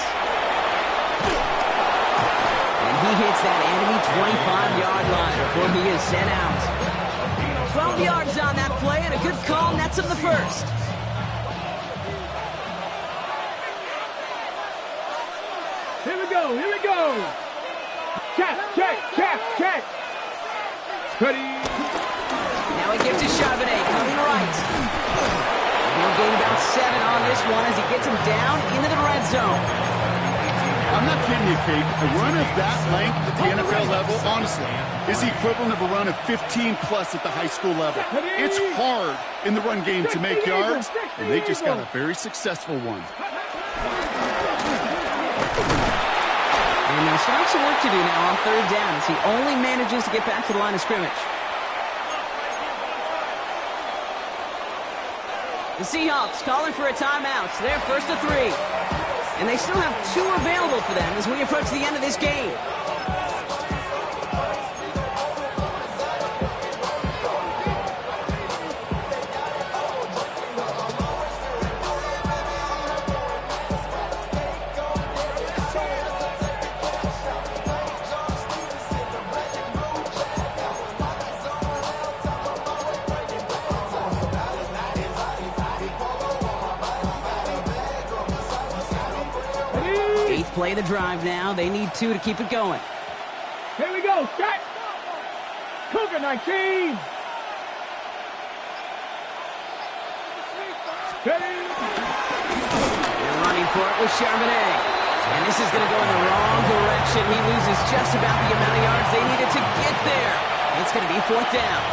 And he hits that enemy 25-yard line before he is sent out. 12 yards on that play and a good call nets him the first. Here we go, here we go! Check! Ready! Now he gives to Charbonnet, coming right. He'll gain about 7 on this one as he gets him down into the red zone. I'm not kidding you, Kate. A run of that length at the NFL level, honestly, is the equivalent of a run of 15-plus at the high school level. It's hard in the run game to make yards, and they just got a very successful one. And now still have some work to do now on 3rd down as he only manages to get back to the line of scrimmage. The Seahawks calling for a timeout. They're 1st and 3. And they still have 2 available for them as we approach the end of this game. Play the drive now. They need 2 to keep it going. Here we go. Set. Cougar 19. Ready. They're running for it with Charbonnet. And this is going to go in the wrong direction. He loses just about the amount of yards they needed to get there. It's going to be 4th down.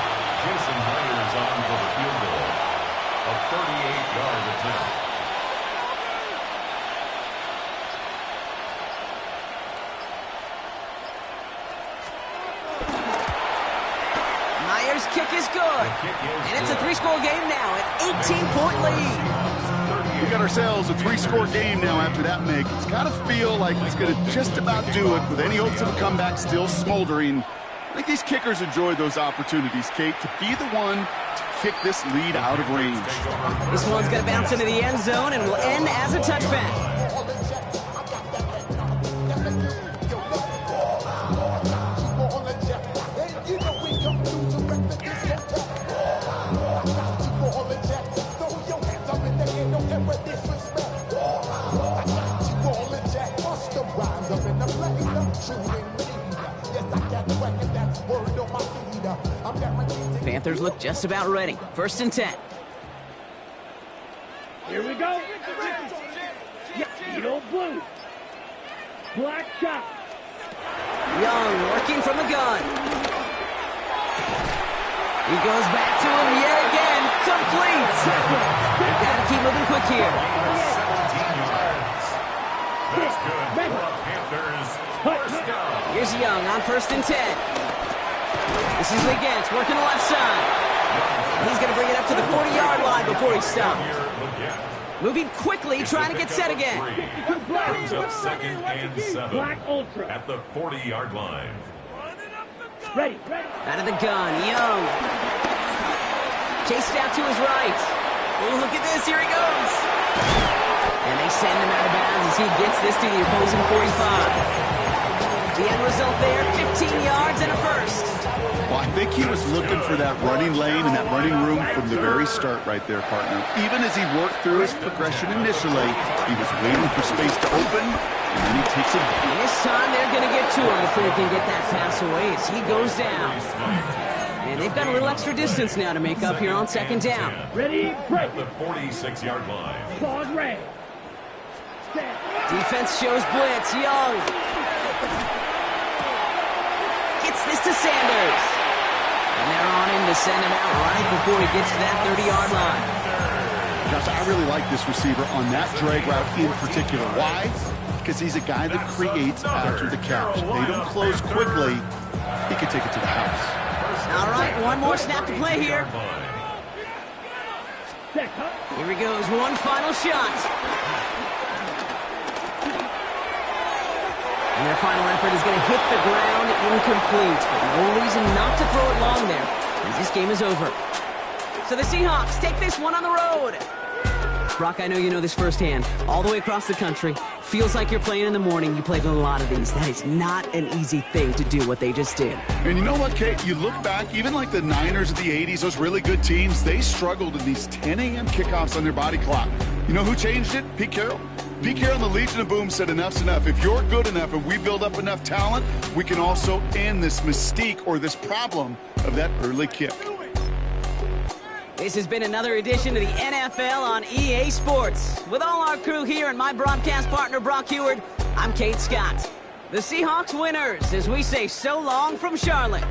Jason Myers on for the field goal. A 38-yard attempt. Kick is good. And it's a 3-score game now, an 18-point lead. We got ourselves a 3-score game now after that make. It's got to feel like it's going to just about do it with any hopes of a comeback still smoldering. I think these kickers enjoy those opportunities, Kate, to be the one to kick this lead out of range. This one's going to bounce into the end zone and will end as a touchback. Panthers look just about ready. 1st and 10. Here we go. Yellow blue. Black shot. Young working from the gun. He goes back to him yet again. Complete. Gotta keep moving quick here. 17 yards. That's good. Panthers, 1st down. Here's Young on 1st and 10. This is Legent working the left side. He's going to bring it up to the 40-yard line before he stops. Moving quickly, trying to get set again. Brings up 2nd and 7 Black Ultra. at the 40-yard line. Ready. Out of the gun, Young. Chased out to his right. Oh, look at this, here he goes. And they send him out of bounds as he gets this to the opposing 45. The end result there, 15 yards and a first. Well, I think he was looking for that running lane and that running room from the very start right there, partner. Even as he worked through his progression initially, he was waiting for space to open, and then he takes it. And this time they're going to get to him before he can get that pass away as he goes down. And they've got a little extra distance now to make up here on 2nd down. Ready, break. At the 46-yard line. Pause, red. Defense shows blitz. Young gets this to Sanders. And they're on him to send him out right before he gets to that 30-yard line. Josh, I really like this receiver on that drag route in particular. Why? Because he's a guy that creates after the catch. They don't close quickly. He can take it to the house. All right, one more snap to play here. Here he goes, one final shot. And their final effort is going to hit the ground incomplete. But no reason not to throw it long there, as this game is over. So the Seahawks take this one on the road. Brock, I know you know this firsthand. All the way across the country. Feels like you're playing in the morning. You played a lot of these. That is not an easy thing to do what they just did. And you know what, Kate? You look back, even like the Niners of the 80s, those really good teams, they struggled in these 10 a.m. kickoffs on their body clock. You know who changed it? Pete Carroll. Pete Carroll and the Legion of Boom said enough's enough. If you're good enough and we build up enough talent, we can also end this mystique or this problem of that early kick. This has been another edition of the NFL on EA Sports. With all our crew here and my broadcast partner, Brock Heward, I'm Kate Scott. The Seahawks winners as we say so long from Charlotte.